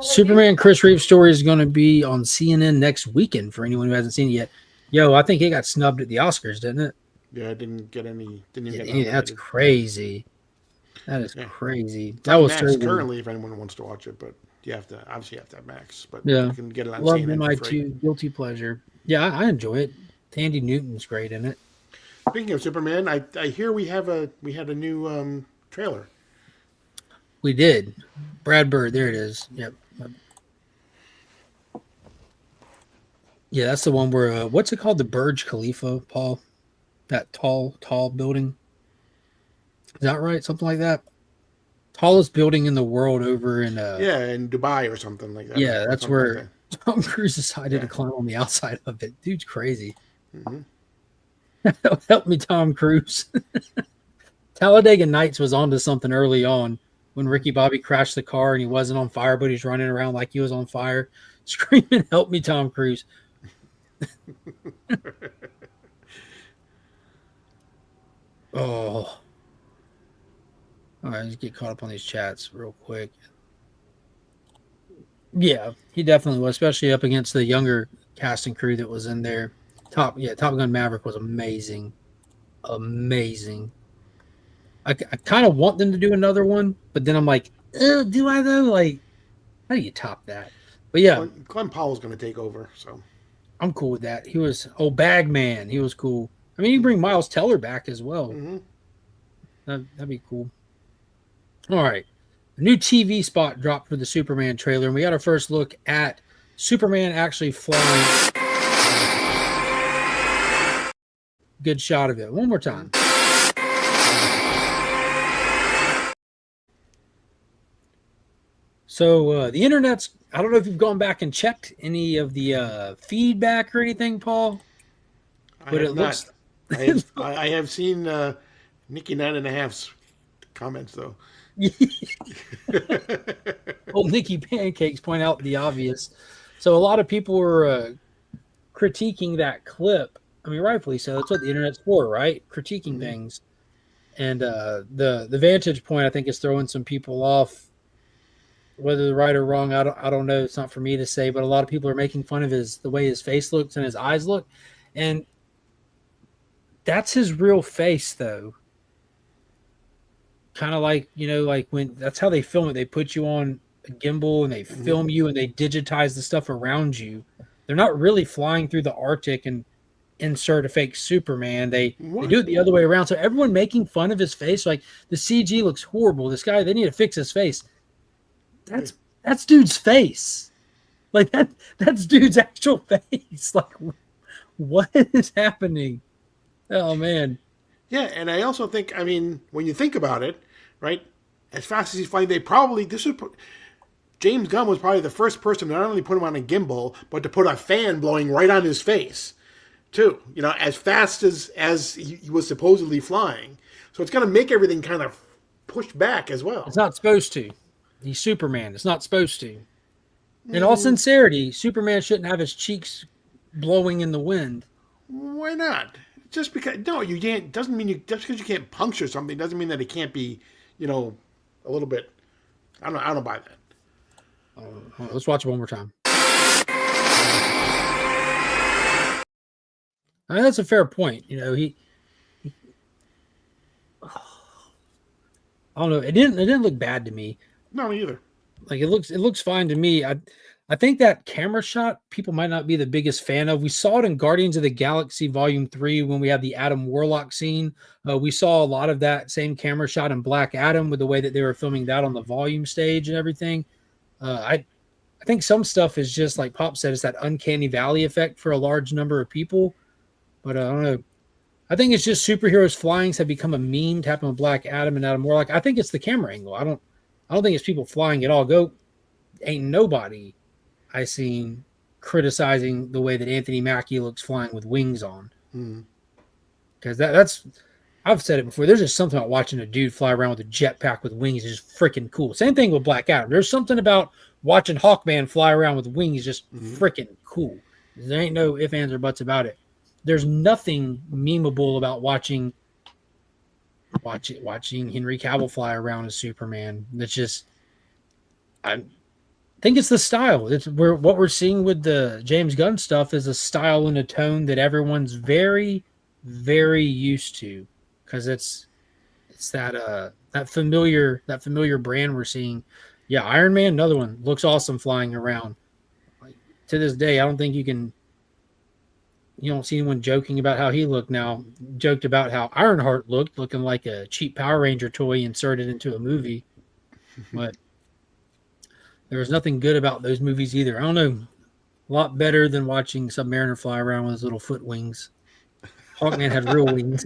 Superman Chris Reeves story is going to be on CNN next weekend for anyone who hasn't seen it yet. Yo, I think it got snubbed at the Oscars, didn't it? Yeah, I didn't get any. Didn't even get Yeah, that's crazy. That is crazy. It's That on was Max terrible. currently if anyone wants to watch it, but you have to have Max. But Yeah, you can get it on Love CNN my for free. guilty pleasure. Yeah, I enjoy it. Tandy Newton's great in it. Speaking of Superman, I hear we had a new trailer. We did. Brad Bird, there it is. Yep. Yeah, that's the one where what's it called? The Burj Khalifa, Paul. That tall building. Is that right? Something like that. Tallest building in the world over in in Dubai or something like that. Yeah, that's Something where like Tom Cruise decided to climb on the outside of it. Dude's crazy. Help me, Tom Cruise. Talladega Nights was onto something early on when Ricky Bobby crashed the car and he wasn't on fire, but he's running around like he was on fire, screaming, "Help me, Tom Cruise." Oh. All right, let's get caught up on these chats real quick. Yeah, he definitely was, especially up against the younger cast and crew that was in there. Top Gun Maverick was amazing. Amazing. I kind of want them to do another one, but then I'm like, do I though? Like, how do you top that? But yeah. Glenn Powell's going to take over, so. I'm cool with that. He was, Bagman. He was cool. I mean, you bring Miles Teller back as well. That'd be cool. All right. A new TV spot dropped for the Superman trailer, and we got our first look at Superman actually flying. good shot of it. One more time. So the internet's, I don't know if you've gone back and checked any of the feedback or anything, Paul. But I have not. I have seen Nikki 9.5's comments though. Well, Nikki Pancakes point out the obvious. So a lot of people were critiquing that clip. I mean, rightfully so. That's what the internet's for, right? Critiquing things. And the vantage point, I think, is throwing some people off. Whether they're right or wrong, I don't know. It's not for me to say. But a lot of people are making fun of the way his face looks and his eyes look, and that's his real face, though. Kind of like, like when that's how they film it. They put you on a gimbal and they film you and they digitize the stuff around you. They're not really flying through the Arctic and insert a fake Superman. They do it the other way around. So everyone making fun of his face, like the CG looks horrible. This guy, they need to fix his face. That's dude's face. Like that's dude's actual face. Like what is happening? Oh man. Yeah, and I also think, I mean, when you think about it, right, as fast as he's flying, James Gunn was probably the first person to not only put him on a gimbal, but to put a fan blowing right on his face, too. As fast as he was supposedly flying. So it's going to make everything kind of pushed back as well. It's not supposed to. He's Superman. It's not supposed to. In all sincerity, Superman shouldn't have his cheeks blowing in the wind. Why not? Just because you can't doesn't mean just because you can't puncture something doesn't mean that it can't be, a little bit. I don't buy that. Let's watch it one more time. I mean, that's a fair point. He I don't know. It didn't look bad to me. No, me either. Like it looks fine to me. I think that camera shot people might not be the biggest fan of. We saw it in Guardians of the Galaxy Volume 3 when we had the Adam Warlock scene. We saw a lot of that same camera shot in Black Adam with the way that they were filming that on the volume stage and everything. I think some stuff is just like Pop said, it's that uncanny valley effect for a large number of people. But I don't know. I think it's just superheroes flying have become a meme to happen with Black Adam and Adam Warlock. I think it's the camera angle. I don't think it's people flying at all. Ain't nobody I seen criticizing the way that Anthony Mackie looks flying with wings on. Because that's I've said it before. There's just something about watching a dude fly around with a jetpack with wings is just freaking cool. Same thing with Black Adam. There's something about watching Hawkman fly around with wings just freaking cool. There ain't no ifs, ands, or buts about it. There's nothing memeable about watching Henry Cavill fly around as Superman. That's just, I think it's the style. What we're seeing with the James Gunn stuff is a style and a tone that everyone's very, very used to, because it's that familiar brand we're seeing. Yeah, Iron Man, another one, looks awesome flying around. Like, to this day, I don't think you don't see anyone joking about how he looked now. Joked about how Ironheart looked, looking like a cheap Power Ranger toy inserted into a movie. But there was nothing good about those movies either. I don't know. A lot better than watching Submariner fly around with his little foot wings. Hawkman had real wings.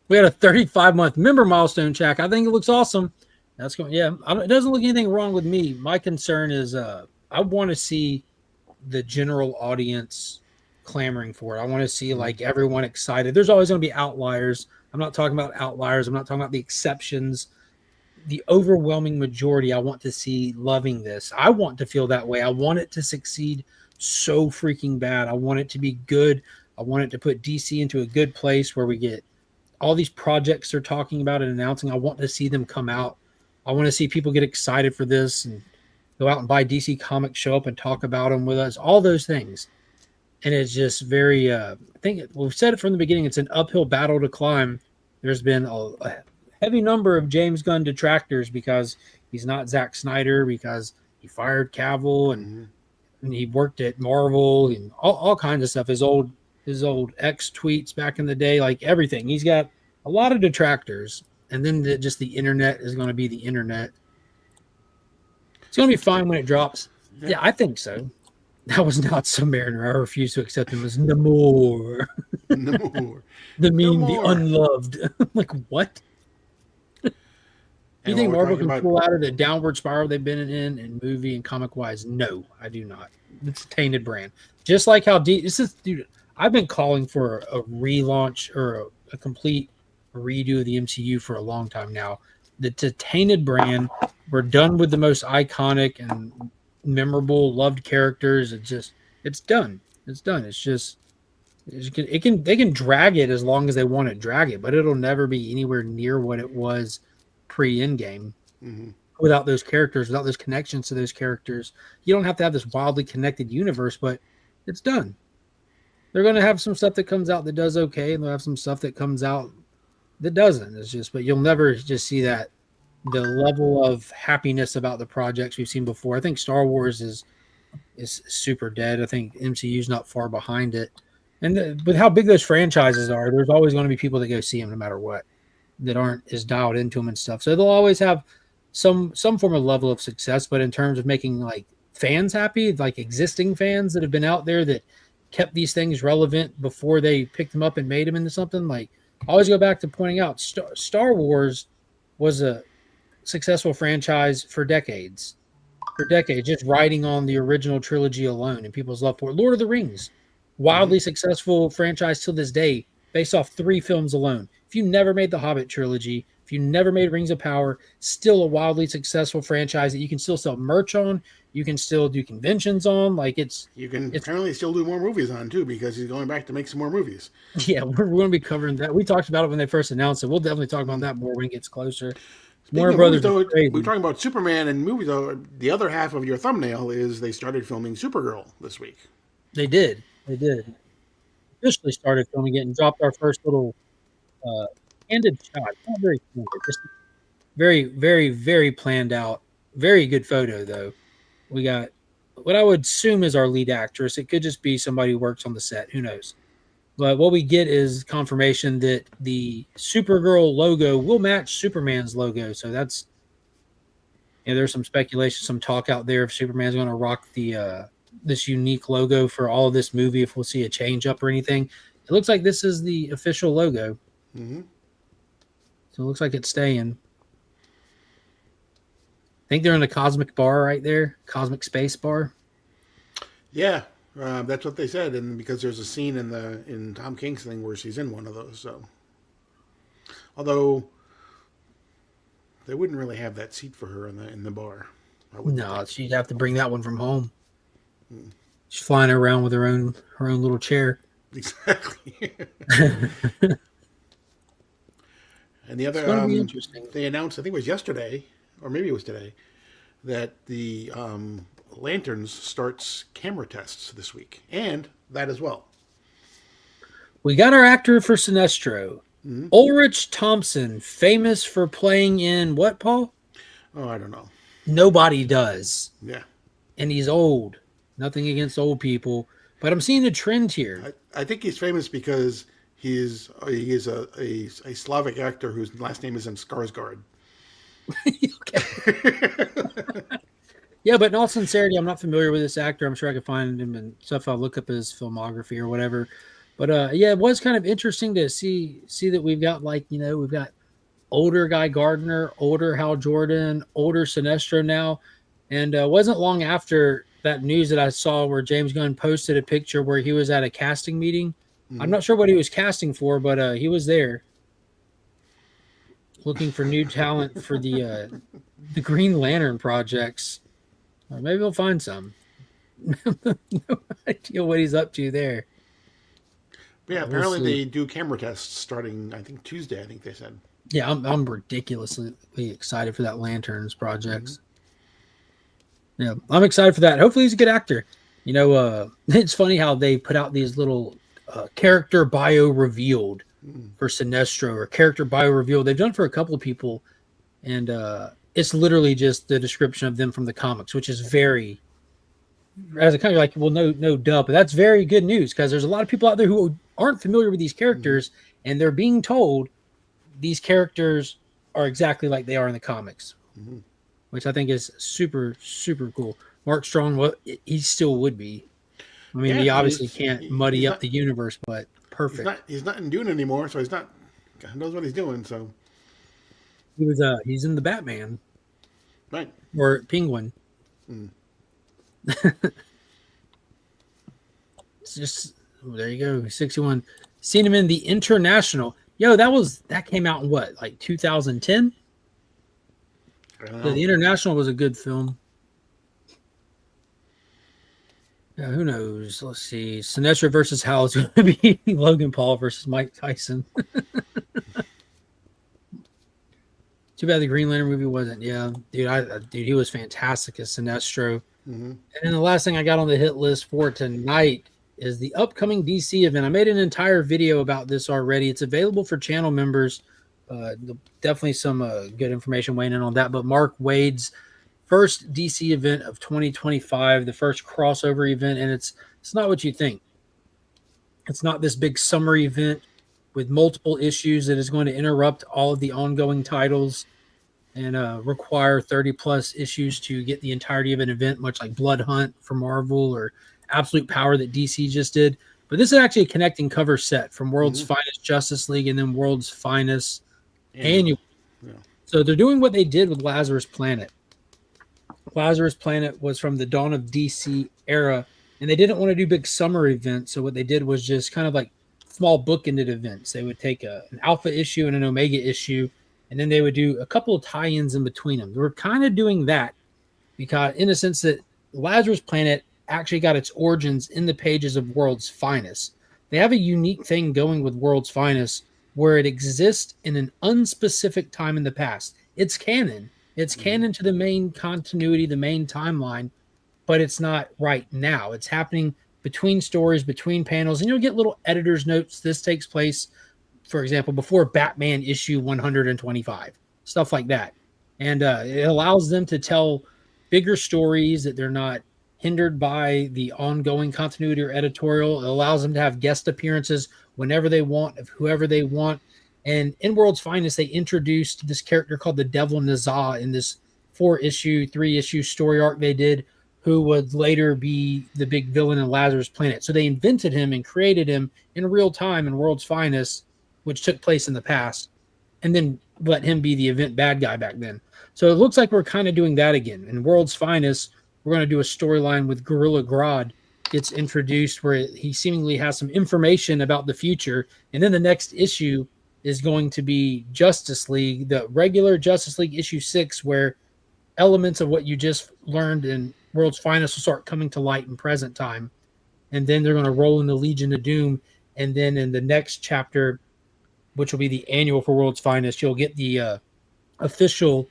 We had a 35-month member milestone check. I think it looks awesome. That's going. Yeah, it doesn't look anything wrong with me. My concern is I want to see the general audience clamoring for it. I want to see like everyone excited. There's always going to be outliers. I'm not talking about outliers. I'm not talking about the exceptions. The overwhelming majority I want to see loving this. I want to feel that way. I want it to succeed so freaking bad. I want it to be good. I want it to put DC into a good place where we get all these projects they're talking about and announcing. I want to see them come out. I want to see people get excited for this and go out and buy DC Comics, show up and talk about them with us, all those things. And it's just very, I think we've said it from the beginning, it's an uphill battle to climb. There's been a heavy number of James Gunn detractors because he's not Zack Snyder, because he fired Cavill and he worked at Marvel and all kinds of stuff. His old X tweets back in the day, like everything. He's got a lot of detractors. And then just the internet is going to be the internet. It's going to be fine when it drops. Yeah, I think so. That was not Submariner. I refuse to accept him as Namor. Namor. The mean, the Namor. unloved. I'm like, what? Do you And think while we're Marvel talking can about, pull out of the downward spiral they've been in movie and comic wise? No, I do not. It's a tainted brand. Just like how this is, dude. I've been calling for a relaunch or a complete redo of the MCU for a long time now. It's a tainted brand. We're done with the most iconic and memorable, loved characters. It's done. It's done. It's just they can drag it as long as they want to drag it, but it'll never be anywhere near what it was pre-Endgame mhm. without those characters, without those connections to those characters. You don't have to have this wildly connected universe, but it's done. They're going to have some stuff that comes out that does okay, and they'll have some stuff that comes out that doesn't. It's just, but you'll never just see that the level of happiness about the projects we've seen before. I think Star Wars is super dead. I think MCU's not far behind it. And with how big those franchises are, there's always going to be people that go see them no matter what, that aren't as dialed into them and stuff. So they'll always have some form of level of success. But in terms of making like fans happy, like existing fans that have been out there that kept these things relevant before they picked them up and made them into something, like I always go back to pointing out Star Wars was a successful franchise for decades, just riding on the original trilogy alone and people's love for it. Lord of the Rings, wildly successful franchise till this day, based off 3 films alone. If you never made the Hobbit trilogy, if you never made Rings of Power, still a wildly successful franchise that you can still sell merch on, you can still do conventions on. Like You can it's apparently still do more movies on too because he's going back to make some more movies. yeah, we're going to be covering that. We talked about it when they first announced it. We'll definitely talk about that more when it gets closer. Speaking Warner of movies, Brothers is though, we crazy. were talking about Superman and movies. Though the other half of your thumbnail is they started filming Supergirl this week. They did. They did. Officially started filming it and dropped our first little uh, candid shot. Not very candid, just very, very, very planned out. Very good photo though. We got what I would assume is our lead actress. It could just be somebody who works on the set. Who knows? But what we get is confirmation that the Supergirl logo will match Superman's logo. So that's there's some speculation, some talk out there if Superman's going to rock the this unique logo for all of this movie. If we'll see a change up or anything, it looks like this is the official logo. Mm-hmm. So it looks like it's staying. I think they're in a cosmic bar right there, cosmic space bar. Yeah, that's what they said, and because there's a scene in Tom King's thing where she's in one of those. So, although they wouldn't really have that seat for her in the bar. No, she'd have to bring that one from home. She's flying around with her own little chair. Exactly. And the other, It's going to be interesting. they announced, I think it was yesterday, or maybe it was today, that the Lanterns starts camera tests this week, and that as well. We got our actor for Sinestro, Ulrich Thompson, famous for playing in what, Paul? Oh, I don't know. Nobody does. Yeah. And he's old. Nothing against old people, but I'm seeing a trend here. I think he's famous because he is a Slavic actor whose last name isn't Skarsgård. Okay. Yeah, but in all sincerity, I'm not familiar with this actor. I'm sure I could find him and stuff. I'll look up his filmography or whatever. But yeah, it was kind of interesting to see that we've got we've got older Guy Gardner, older Hal Jordan, older Sinestro now. And it wasn't long after that news that I saw where James Gunn posted a picture where he was at a casting meeting. I'm not sure what he was casting for, but he was there looking for new talent for the Green Lantern projects. Or maybe we'll find some. No idea what he's up to there. Yeah, apparently they do camera tests starting, I think, Tuesday, I think they said. Yeah, I'm ridiculously excited for that Lanterns projects. Yeah, I'm excited for that. Hopefully he's a good actor. It's funny how they put out these little character bio revealed for Sinestro or character bio revealed. They've done for a couple of people, and it's literally just the description of them from the comics, which is very, as a kind of like, well, no duh, but that's very good news because there's a lot of people out there who aren't familiar with these characters, and they're being told these characters are exactly like they are in the comics, which I think is super, super cool. Mark Strong, well, he still would be I mean, Yeah, he and obviously can't muddy up the universe, but perfect. He's not in Dune anymore, so he's not. God knows what he's doing. So He's in the Batman right. or Penguin. Mm. It's just there you go. 61. Seen him in the International. Yo, that came out in what, like 2010? I don't Yeah, know. the International was a good film. Yeah, who knows? Let's see. Sinestro versus Hal is going to be Logan Paul versus Mike Tyson. Too bad the Green Lantern movie wasn't. Yeah, dude, he was fantastic as Sinestro. Mm-hmm. And then the last thing I got on the hit list for tonight is the upcoming DC event. I made an entire video about this already. It's available for channel members. Definitely some good information weighing in on that. But Mark Waid's first DC event of 2025, the first crossover event, and it's not what you think. It's not this big summer event with multiple issues that is going to interrupt all of the ongoing titles and require 30 plus issues to get the entirety of an event, much like Blood Hunt for Marvel or Absolute Power that DC just did. But this is actually a connecting cover set from World's Finest Justice League and then World's Finest Annual. Yeah. So they're doing what they did with Lazarus Planet. Lazarus Planet was from the Dawn of DC era, and they didn't want to do big summer events. So what they did was just kind of like small bookended events. They would take an alpha issue and an omega issue, and then they would do a couple of tie-ins in between them. They were kind of doing that because, in a sense, that Lazarus Planet actually got its origins in the pages of World's Finest. They have a unique thing going with World's Finest where it exists in an unspecific time in the past. It's canon. It's canon to the main continuity, the main timeline, but it's not right now. It's happening between stories, between panels, and you'll get little editor's notes. This takes place, for example, before Batman issue 125, stuff like that. And it allows them to tell bigger stories that they're not hindered by the ongoing continuity or editorial. It allows them to have guest appearances whenever they want, of whoever they want. And in World's Finest, they introduced this character called the Devil Nazah in this 3-issue story arc they did, who would later be the big villain in Lazarus Planet. So they invented him and created him in real time in World's Finest, which took place in the past, and then let him be the event bad guy back then. So it looks like we're kind of doing that again. In World's Finest, we're going to do a storyline with Gorilla Grodd gets introduced where he seemingly has some information about the future. And then the next issue is going to be Justice League, the regular Justice League issue 6, where elements of what you just learned in World's Finest will start coming to light in present time. And then they're going to roll in the Legion of Doom. And then in the next chapter, which will be the annual for World's Finest, you'll get the official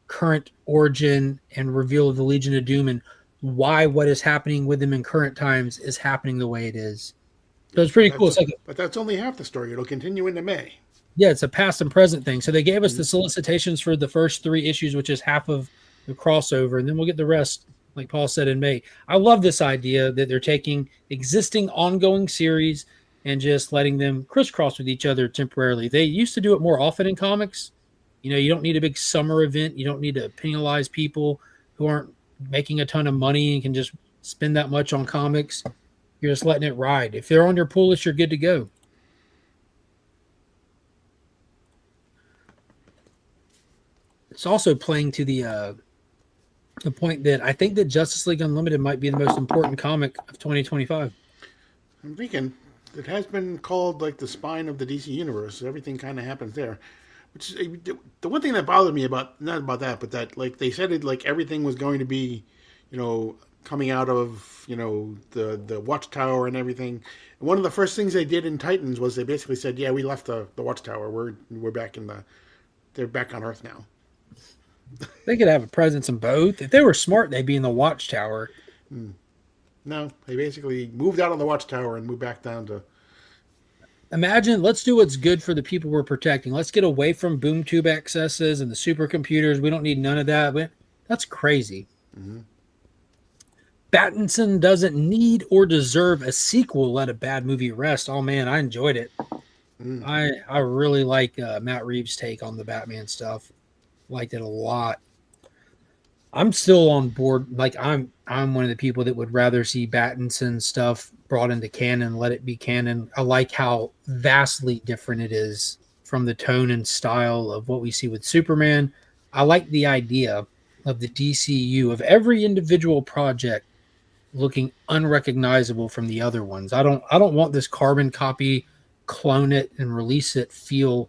current origin and reveal of the Legion of Doom and why what is happening with them in current times is happening the way it is. So it's pretty cool. But that's only half the story. It'll continue into May. Yeah, it's a past and present thing. So they gave us the solicitations for the first 3 issues, which is half of the crossover, and then we'll get the rest, like Paul said, in May. I love this idea that they're taking existing ongoing series and just letting them crisscross with each other temporarily. They used to do it more often in comics. You know, you don't need a big summer event. You don't need to penalize people who aren't making a ton of money and can just spend that much on comics. You're just letting it ride. If they're on your pull list, you're good to go. It's also playing to the point that I think that Justice League Unlimited might be the most important comic of 2025. I'm thinking it has been called like the spine of the DC universe. Everything kind of happens there. Which is, the one thing that bothered me about, not about that, but that like they said it like everything was going to be, you know, coming out of, you know, the Watchtower and everything. And one of the first things they did in Titans was they basically said, yeah, we left the Watchtower. We're back they're back on Earth now. They could have a presence in both. If they were smart, they'd be in the Watchtower. No, they basically moved out of the Watchtower and moved back down to. Imagine, let's do what's good for the people we're protecting. Let's get away from boom tube excesses and the supercomputers. We don't need none of that. That's crazy. Mm-hmm. Pattinson doesn't need or deserve a sequel. Let a bad movie rest. Oh man, I enjoyed it. I really like Matt Reeves' take on the Batman stuff. Liked it a lot. I'm still on board. Like I'm one of the people that would rather see Battinson stuff brought into canon, let it be canon. I like how vastly different it is from the tone and style of what we see with Superman. I like the idea of the DCU of every individual project looking unrecognizable from the other ones. I don't want this carbon copy, clone it and release it feel.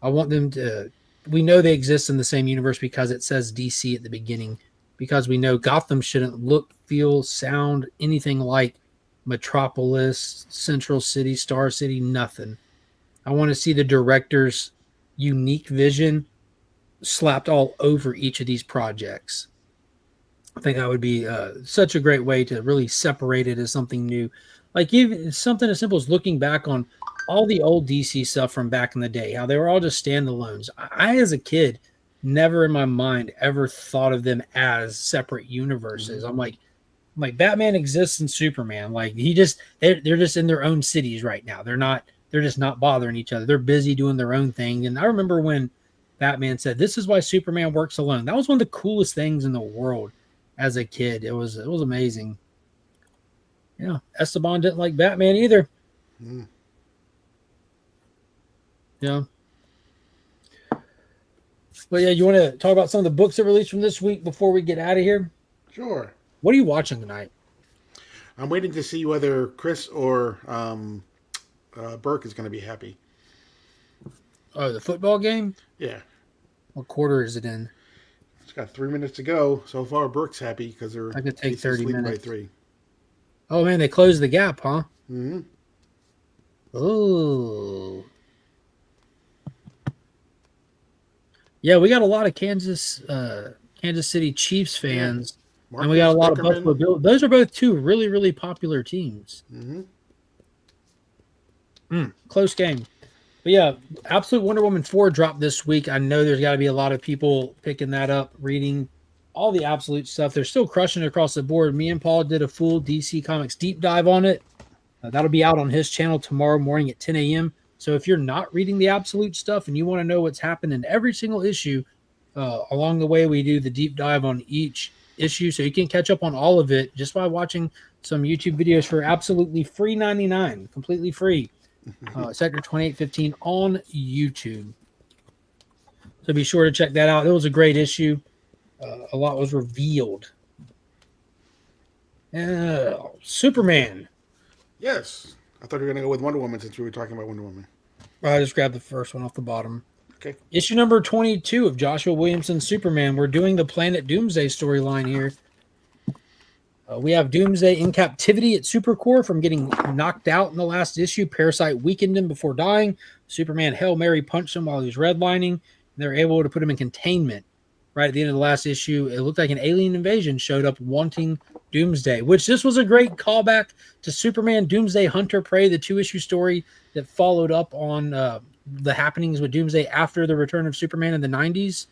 I want them to. We know they exist in the same universe because it says DC at the beginning. Because we know Gotham shouldn't look, feel, sound anything like Metropolis, Central City, Star City, nothing. I want to see the director's unique vision slapped all over each of these projects. I think that would be such a great way to really separate it as something new. Like even something as simple as looking back on all the old DC stuff from back in the day, how they were all just standalones. As a kid, never in my mind ever thought of them as separate universes. I'm like Batman exists and Superman. Like they're just in their own cities right now. They're just not bothering each other. They're busy doing their own thing. And I remember when Batman said, "This is why Superman works alone." That was one of the coolest things in the world as a kid. It was amazing. Yeah, Esteban didn't like Batman either. Mm. Yeah. But yeah, you want to talk about some of the books that released from this week before we get out of here? Sure. What are you watching tonight? I'm waiting to see whether Chris or Burke is going to be happy. Oh, the football game? Yeah. What quarter is it in? It's got 3 minutes to go. So far, Burke's happy because they're I could take 30 leading by minutes. 3. Oh man, they closed the gap, huh? Mm-hmm. Oh. Yeah, we got a lot of Kansas City Chiefs fans, and we got a lot of Buffalo Bills. Those are both two really, really popular teams. Mm-hmm. Close game. But yeah, Absolute Wonder Woman 4 dropped this week. I know there's got to be a lot of people picking that up, reading all the Absolute stuff. They're still crushing it across the board. Me and Paul did a full DC Comics deep dive on it. That'll be out on his channel tomorrow morning at 10 a.m. So if you're not reading the Absolute stuff and you want to know what's happened in every single issue, along the way we do the deep dive on each issue, so you can catch up on all of it just by watching some YouTube videos for absolutely free 99, completely free. Sector 2815 on YouTube. So be sure to check that out. It was a great issue. A lot was revealed. Superman. Yes. I thought you were going to go with Wonder Woman since we were talking about Wonder Woman. I just grabbed the first one off the bottom. Okay. Issue number 22 of Joshua Williamson's Superman. We're doing the Planet Doomsday storyline here. We have Doomsday in captivity at Supercorp from getting knocked out in the last issue. Parasite weakened him before dying. Superman Hail Mary punched him while he was redlining. And they're able to put him in containment. Right at the end of the last issue, it looked like an alien invasion showed up wanting Doomsday, which this was a great callback to Superman Doomsday Hunter Prey, the 2-issue story that followed up on the happenings with Doomsday after the return of Superman in the 90s,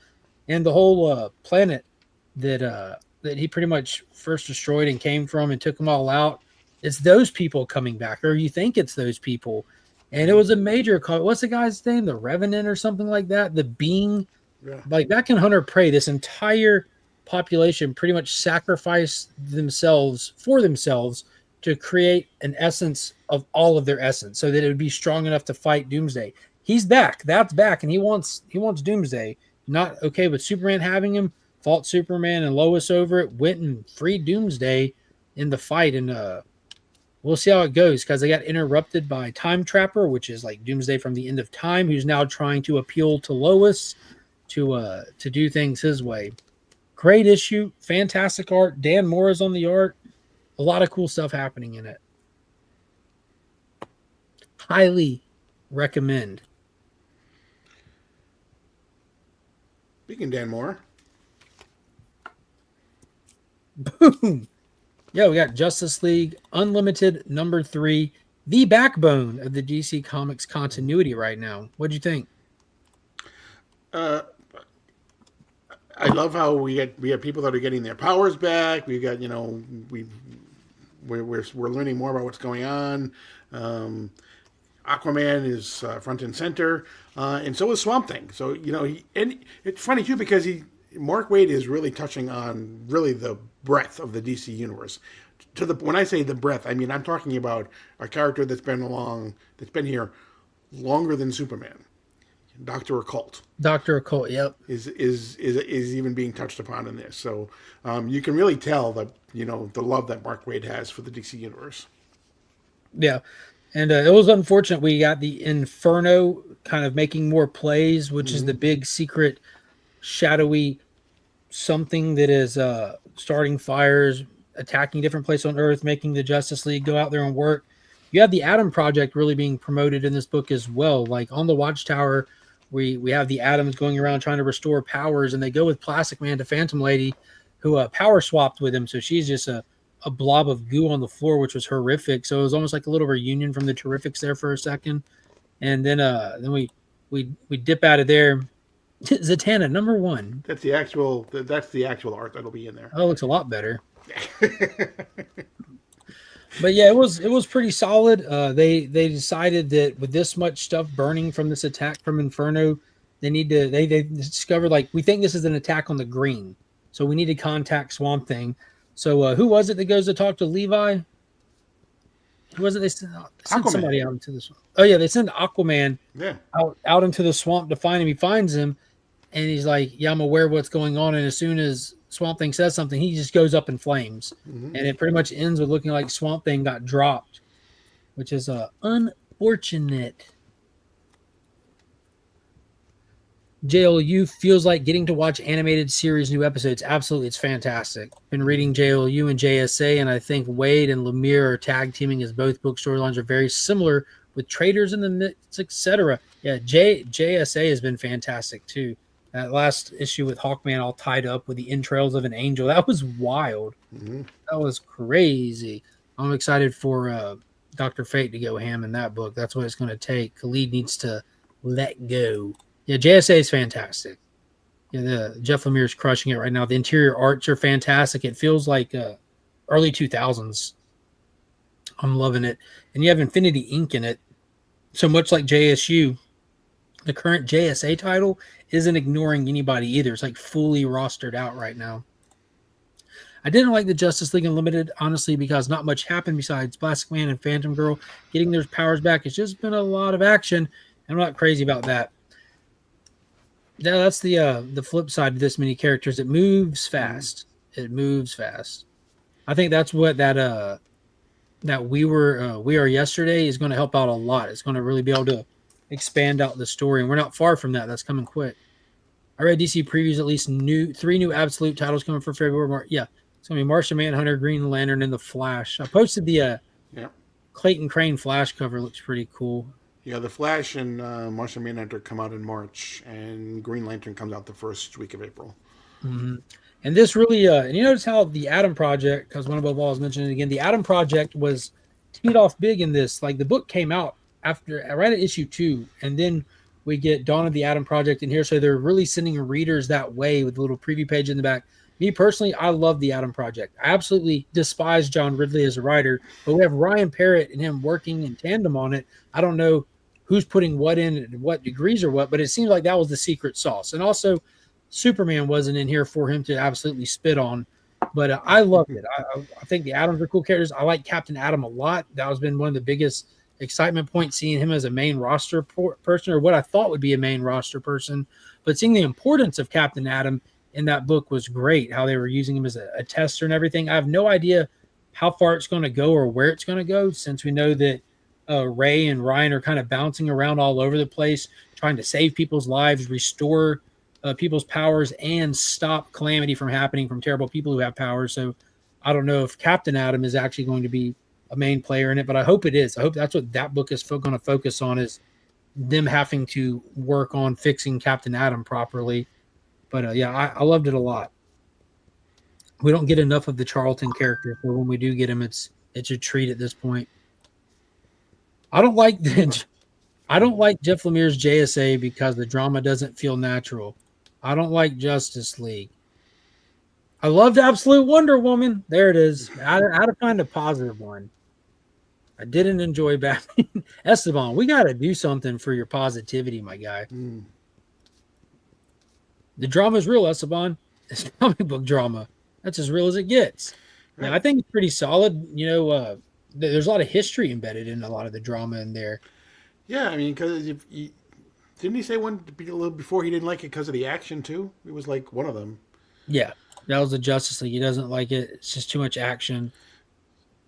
and the whole planet that he pretty much first destroyed and came from and took them all out. It's those people coming back, or you think it's those people. And it was a major call. What's the guy's name? The Revenant or something like that? The Being. Yeah. Like back in Hunter Prey, this entire population pretty much sacrificed themselves for themselves to create an essence of all of their essence so that it would be strong enough to fight Doomsday. He's back. That's back. And he wants Doomsday. Not okay with Superman having him. Fought Superman and Lois over it. Went and freed Doomsday in the fight. And we'll see how it goes because they got interrupted by Time Trapper, which is like Doomsday from the end of time, who's now trying to appeal to Lois to do things his way. Great issue, fantastic art. Dan Moore is on the art. A lot of cool stuff happening in it. Highly recommend. Speaking of Dan Moore. Boom. Yeah, we got Justice League Unlimited number 3, the backbone of the DC Comics continuity right now. What'd you think? I love how we have people that are getting their powers back. We got we're learning more about what's going on. Aquaman is front and center, and so is Swamp Thing. So and it's funny too because Mark Waid is really touching on really the breadth of the DC universe. When I say the breadth, I mean I'm talking about a character that's been here longer than Superman. Doctor Occult. Dr. Occult, yep. Is even being touched upon in this. So you can really tell that the love that Mark Waid has for the DC universe. Yeah. And it was unfortunate we got the Inferno kind of making more plays, which is the big secret shadowy something that is starting fires, attacking different places on Earth, making the Justice League go out there and work. You have the Atom Project really being promoted in this book as well. Like on the Watchtower, we have the Atoms going around trying to restore powers, and they go with Plastic Man to Phantom Lady, who power swapped with him. So she's just a blob of goo on the floor, which was horrific. So it was almost like a little reunion from the Terrifics there for a second. And then we dip out of there. Zatanna, number 1. That's the actual art that'll be in there. Oh, it looks a lot better. But yeah, it was pretty solid. They decided that with this much stuff burning from this attack from Inferno, they discovered, like, we think this is an attack on the Green, so we need to contact Swamp Thing. So who was it that goes to talk to Levi? Who was it? They sent somebody out into the swamp. Oh yeah, they send Aquaman out into the swamp to find him. He finds him, and he's like, "Yeah, I'm aware of what's going on." And as soon as Swamp Thing says something, he just goes up in flames, and it pretty much ends with looking like Swamp Thing got dropped, which is unfortunate. JLU feels like getting to watch animated series new episodes. Absolutely, it's fantastic. Been reading JLU and JSA, and I think Wade and Lemire are tag teaming as both book storylines are very similar with traders in the mix, etc. Yeah, JSA has been fantastic too. That last issue with Hawkman all tied up with the entrails of an angel, that was wild. That was crazy. I'm excited for Dr. Fate to go ham in that book. That's what it's going to take. Khalid needs to let go. Yeah, JSA is fantastic. Yeah, the Jeff Lemire is crushing it right now. The interior arts are fantastic. It feels like early 2000s. I'm loving it. And you have Infinity Ink in it. So much like JSU, the current JSA title isn't ignoring anybody either. It's like fully rostered out right now. I didn't like the Justice League Unlimited, honestly, because not much happened besides Plastic Man and Phantom Girl getting their powers back. It's just been a lot of action. I'm not crazy about that. Yeah, that's the flip side of this many characters. It moves fast. It moves fast. I think that's what that we are yesterday is going to help out a lot. It's going to really be able to expand out the story, and we're not far from that. That's coming quick. I read DC previews, at least 3 new Absolute titles coming for February. Yeah, it's going to be Martian Manhunter, Green Lantern, and the Flash. I posted the Clayton Crane Flash cover. Looks pretty cool. Yeah, the Flash and Martian Manhunter come out in March, and Green Lantern comes out the first week of April. And this really, and you notice how the Atom Project, because one above all is mentioned again, the Atom Project was teed off big in this. Like the book came out right at issue 2, and then we get Dawn of the Atom Project in here, so they're really sending readers that way with a little preview page in the back. Me personally, I love the Atom Project. I absolutely despise John Ridley as a writer, but we have Ryan Parrott and him working in tandem on it. I don't know who's putting what in and what degrees or what, but it seems like that was the secret sauce. And also, Superman wasn't in here for him to absolutely spit on, but I loved it. I think the Atoms are cool characters. I like Captain Atom a lot. That has been one of the biggest excitement points, seeing him as a main roster person, or what I thought would be a main roster person. But seeing the importance of Captain Atom in that book was great, how they were using him as a tester and everything. I have no idea how far it's going to go or where it's going to go, since we know that Ray and Ryan are kind of bouncing around all over the place, trying to save people's lives, restore people's powers, and stop calamity from happening from terrible people who have powers. So I don't know if Captain Atom is actually going to be a main player in it, but I hope it is. I hope that's what that book is going to focus on, is them having to work on fixing Captain Atom properly. But yeah, I loved it a lot. We don't get enough of the Charlton character, so when we do get him, it's a treat at this point. I don't like Jeff Lemire's JSA because the drama doesn't feel natural. I don't like Justice League. I loved Absolute Wonder Woman. There it is. I had to find a positive one. I didn't enjoy Batman. Esteban, we got to do something for your positivity, my guy. The drama is real, Esteban. It's comic book drama. That's as real as it gets. Right. Now, I think it's pretty solid. There's a lot of history embedded in a lot of the drama in there. Yeah, I mean, because didn't he say one a little before he didn't like it because of the action too? It was like one of them. Yeah, that was the Justice League. He doesn't like it. It's just too much action.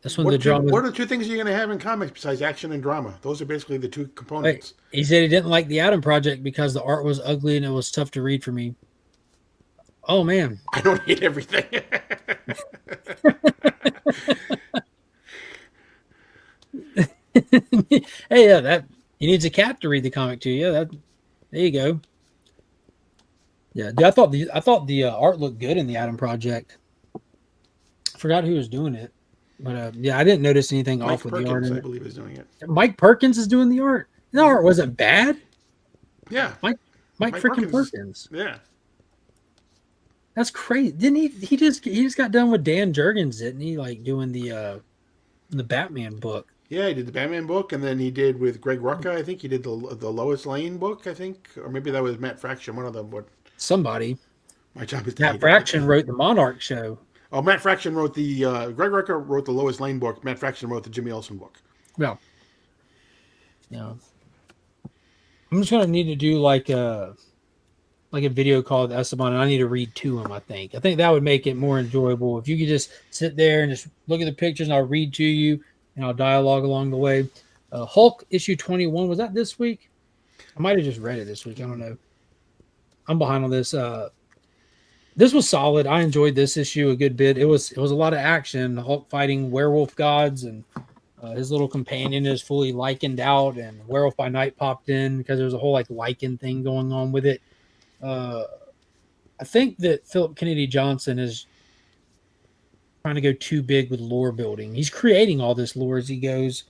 That's when What the drama. what are the two things you're going to have in comics besides action and drama? Those are basically the two components. He said he didn't like the Atom Project because the art was ugly and it was tough to read for me. Oh man, I don't hate everything. hey, yeah, that he needs a cat to read the comic to you. There you go. Yeah, dude, I thought the art looked good in the Atom Project. I forgot who was doing it, but yeah, I didn't notice anything Mike off with Perkins, the art in I it. believe, is doing it. Mike Perkins is doing the art. The art wasn't bad. Yeah, Mike freaking Perkins. Yeah, That's crazy. Didn't he? He just got done with Dan Jurgens, didn't he? Like doing the Batman book. yeah. He did the Batman book, and then he did with Greg Rucka. I think he did the Lois Lane book. I think, or maybe that was Matt Fraction. One of them. But Somebody. my job is to Matt hate Fraction it. wrote the Monarch show. Oh, Matt Fraction wrote the Greg Rucka wrote the Lois Lane book. Matt Fraction wrote the Jimmy Olsen book. Well, yeah. I'm just gonna need to do like a video call with Esteban, and I need to read to him. I think that would make it more enjoyable if you could just sit there and just look at the pictures, and I'll read to you, and I'll dialogue along the way. Hulk issue 21, was that this week? I might have just read it this week. I don't know. I'm behind on this. This was solid. I enjoyed this issue a good bit. It was a lot of action. Hulk fighting werewolf gods, and his little companion is fully lichened out, and Werewolf by Night popped in because there's a whole like lichen thing going on with it. I think that Philip Kennedy Johnson is trying to go too big with lore building. He's creating all this lore as he goes,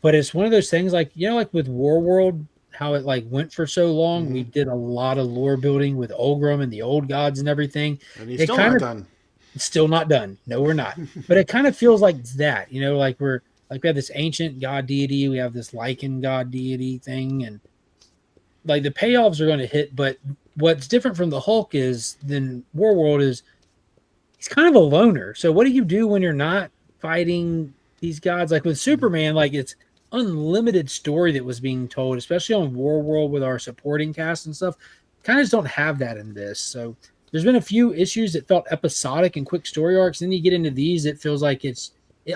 but it's one of those things like like with Warworld, how it like went for so long. Mm-hmm. We did a lot of lore building with Olgrim and the old gods and everything. And he's still not done. It's still not done. No, we're not. But it kind of feels like that, like we have this ancient god deity, we have this lichen god deity thing, and like the payoffs are going to hit. But what's different from the Hulk than Warworld is he's kind of a loner. So what do you do when you're not fighting these gods? Like with Superman, like it's unlimited story that was being told, especially on Warworld with our supporting cast and stuff. Kind of just don't have that in this. So there's been a few issues that felt episodic and quick story arcs. Then you get into these, it feels like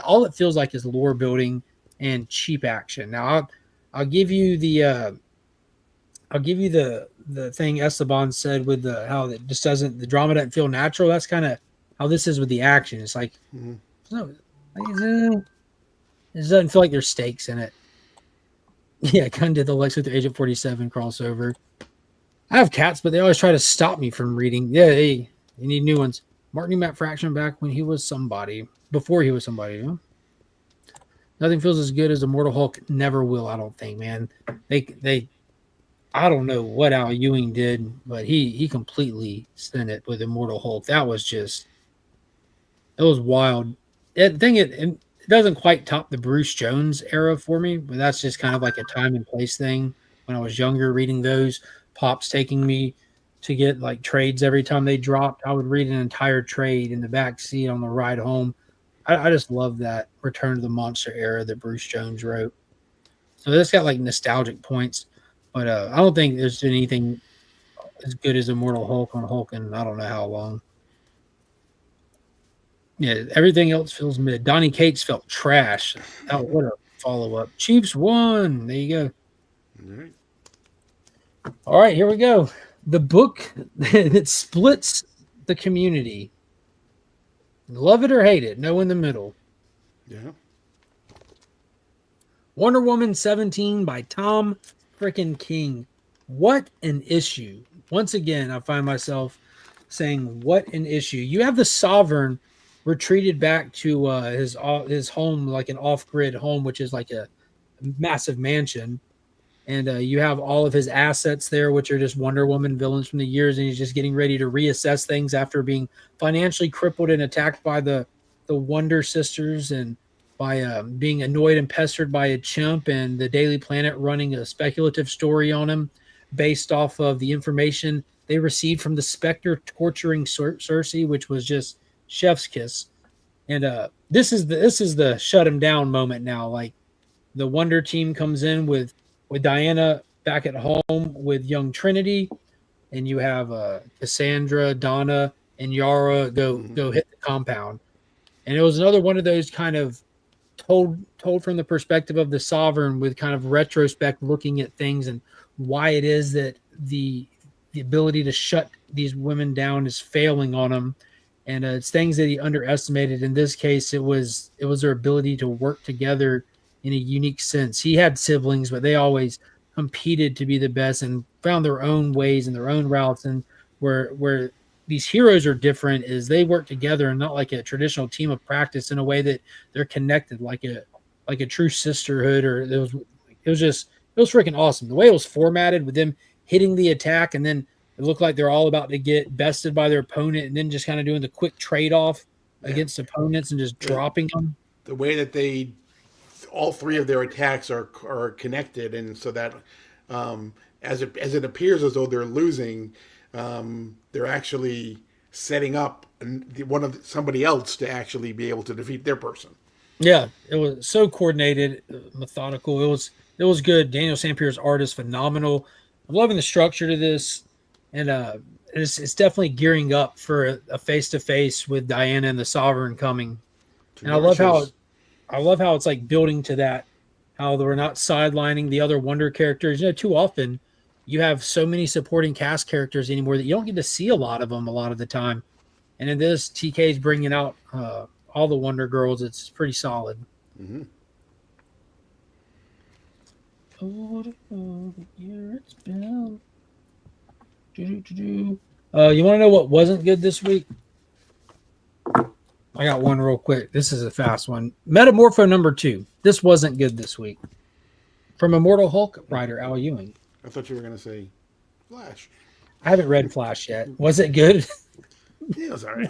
all it feels like is lore building and cheap action. Now I'll give you the thing Esteban said with how it just the drama doesn't feel natural. That's kind of how this is with the action. It's like, it doesn't feel like there's stakes in it. Yeah, kind of did the Lex Luthor Agent 47 crossover. I have cats, but they always try to stop me from reading. Yeah, hey, you need new ones. Martin Matt Fraction back when he was somebody. Before he was somebody. Nothing feels as good as Immortal Hulk. Never will, I don't think, man. They I don't know what Al Ewing did, but he completely sent it with Immortal Hulk. That was just, it was wild. It doesn't quite top the Bruce Jones era for me, but that's just kind of like a time and place thing. When I was younger, reading those, Pops taking me to get like trades every time they dropped. I would read an entire trade in the back seat on the ride home. I just love that Return to the Monster era that Bruce Jones wrote. So this got like nostalgic points, but I don't think there's anything as good as Immortal Hulk on Hulk in I don't know how long. Yeah, everything else feels mid. Donnie Cates felt trash. Oh, what a follow-up. Chiefs won. There you go. All right. All right, here we go. The book that splits the community. Love it or hate it. No in the middle. Yeah. Wonder Woman 17 by Tom frickin' King. What an issue. Once again, I find myself saying, what an issue. You have the Sovereign retreated back to his home, like an off-grid home, which is like a massive mansion. And you have all of his assets there, which are just Wonder Woman villains from the years, and he's just getting ready to reassess things after being financially crippled and attacked by the Wonder Sisters, and by being annoyed and pestered by a chimp, and the Daily Planet running a speculative story on him based off of the information they received from the Spectre torturing Cersei, which was just chef's kiss. And this is the shut him down moment now. Like the Wonder Team comes in with Diana back at home with young Trinity, and you have Cassandra, Donna, and Yara go hit the compound. And it was another one of those kind of told from the perspective of the Sovereign, with kind of retrospect looking at things and why it is that the ability to shut these women down is failing on them. And it's things that he underestimated. In this case, it was their ability to work together in a unique sense. He had siblings, but they always competed to be the best and found their own ways and their own routes. And where these heroes are different is they work together and not like a traditional team of practice, in a way that they're connected like a true sisterhood. Or it was freaking awesome. The way it was formatted with them hitting the attack, and then it looked like they're all about to get bested by their opponent, and then just kind of doing the quick trade-off against opponents and just dropping them. The way that all three of their attacks are connected, and so that as it appears as though they're losing, they're actually setting up somebody else to actually be able to defeat their person. Yeah, it was so coordinated, methodical. It was good. Daniel St. Pierre's art is phenomenal. I'm loving the structure to this. And it's definitely gearing up for a face-to-face with Diana and the Sovereign coming. And I love how it's like building to that, how we're not sidelining the other Wonder characters. Too often you have so many supporting cast characters anymore that you don't get to see a lot of them a lot of the time. And in this, TK is bringing out all the Wonder Girls. It's pretty solid. Mm-hmm. Oh, the year it's been. You want to know what wasn't good this week? I got one real quick. This is a fast one. Metamorpho number 2. This wasn't good this week. From Immortal Hulk writer Al Ewing. I thought you were going to say Flash. I haven't read Flash yet. Was it good? Yeah, it was all right.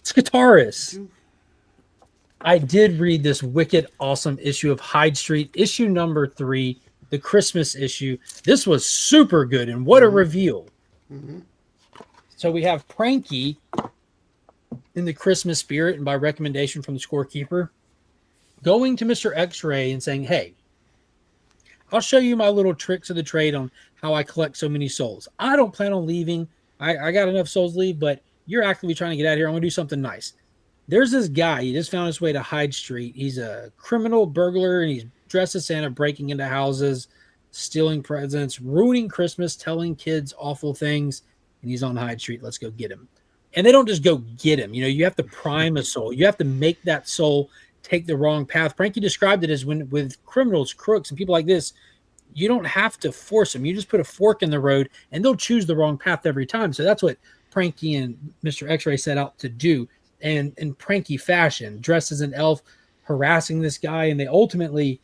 It's Guitarist. I did read this wicked awesome issue of Hyde Street, issue number 3, the Christmas issue. This was super good, and what a reveal. Mm-hmm. So we have Pranky in the Christmas spirit, and by recommendation from the scorekeeper, going to Mr. X-Ray and saying, hey, I'll show you my little tricks of the trade on how I collect so many souls. I don't plan on leaving. I got enough souls to leave, but you're actively trying to get out of here. I'm going to do something nice. There's this guy. He just found his way to Hyde Street. He's a criminal burglar, and he's dressed as Santa, breaking into houses, stealing presents, ruining Christmas, telling kids awful things, and he's on Hyde Street. Let's go get him. And they don't just go get him. You have to prime a soul. You have to make that soul take the wrong path. Frankie described it as when with criminals, crooks, and people like this, you don't have to force them. You just put a fork in the road, and they'll choose the wrong path every time. So that's what Frankie and Mr. X-Ray set out to do. And in Pranky fashion, dressed as an elf, harassing this guy, and they ultimately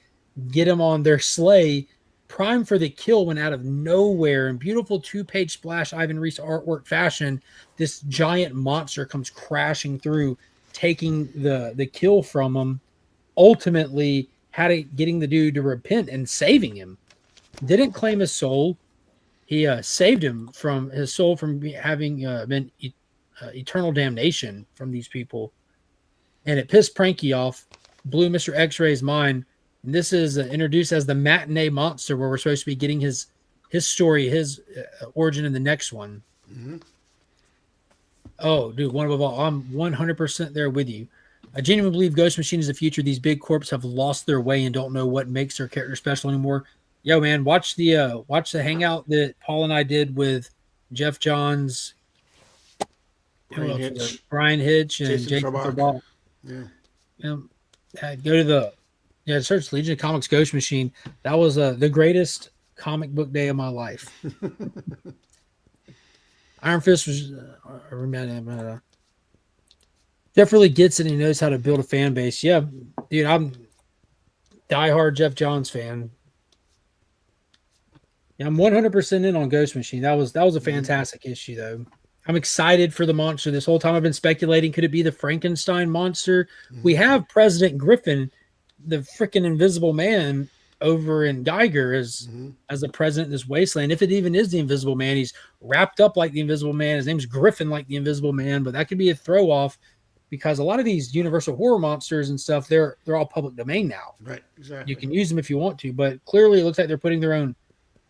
get him on their sleigh, prime for the kill, when out of nowhere, in beautiful 2-page splash Ivan Reis artwork fashion, this giant monster comes crashing through, taking the kill from him, ultimately getting the dude to repent and saving him. Didn't claim his soul. He saved him from his soul from having been eternal damnation from these people. And it pissed Pranky off, blew Mr. X-Ray's mind. And this is introduced as the matinee monster, where we're supposed to be getting his story, his origin in the next one. Mm-hmm. Oh, dude, one above all, I'm 100% there with you. I genuinely believe Ghost Machine is the future. These big corps have lost their way and don't know what makes their character special anymore. Yo, man, watch the hangout that Paul and I did with Jeff Johns, Brian Hitch, and Jason Trabal. Yeah. Go to search Legion of Comics Ghost Machine. That was the greatest comic book day of my life. Iron Fist was definitely gets it, and he knows how to build a fan base. Yeah, dude, I'm diehard Jeff Johns fan. Yeah, I'm 100% in on Ghost Machine. That was a fantastic issue, though. I'm excited for the monster. This whole time I've been speculating, could it be the Frankenstein monster? We have President Griffin, the freaking Invisible Man, over in Geiger as the president of this wasteland. If it even is the Invisible Man, he's wrapped up like the Invisible Man. His name's Griffin, like the Invisible Man, but that could be a throw off because a lot of these Universal horror monsters and stuff, they're all public domain now. Right, exactly. You can use them if you want to, but clearly it looks like they're putting their own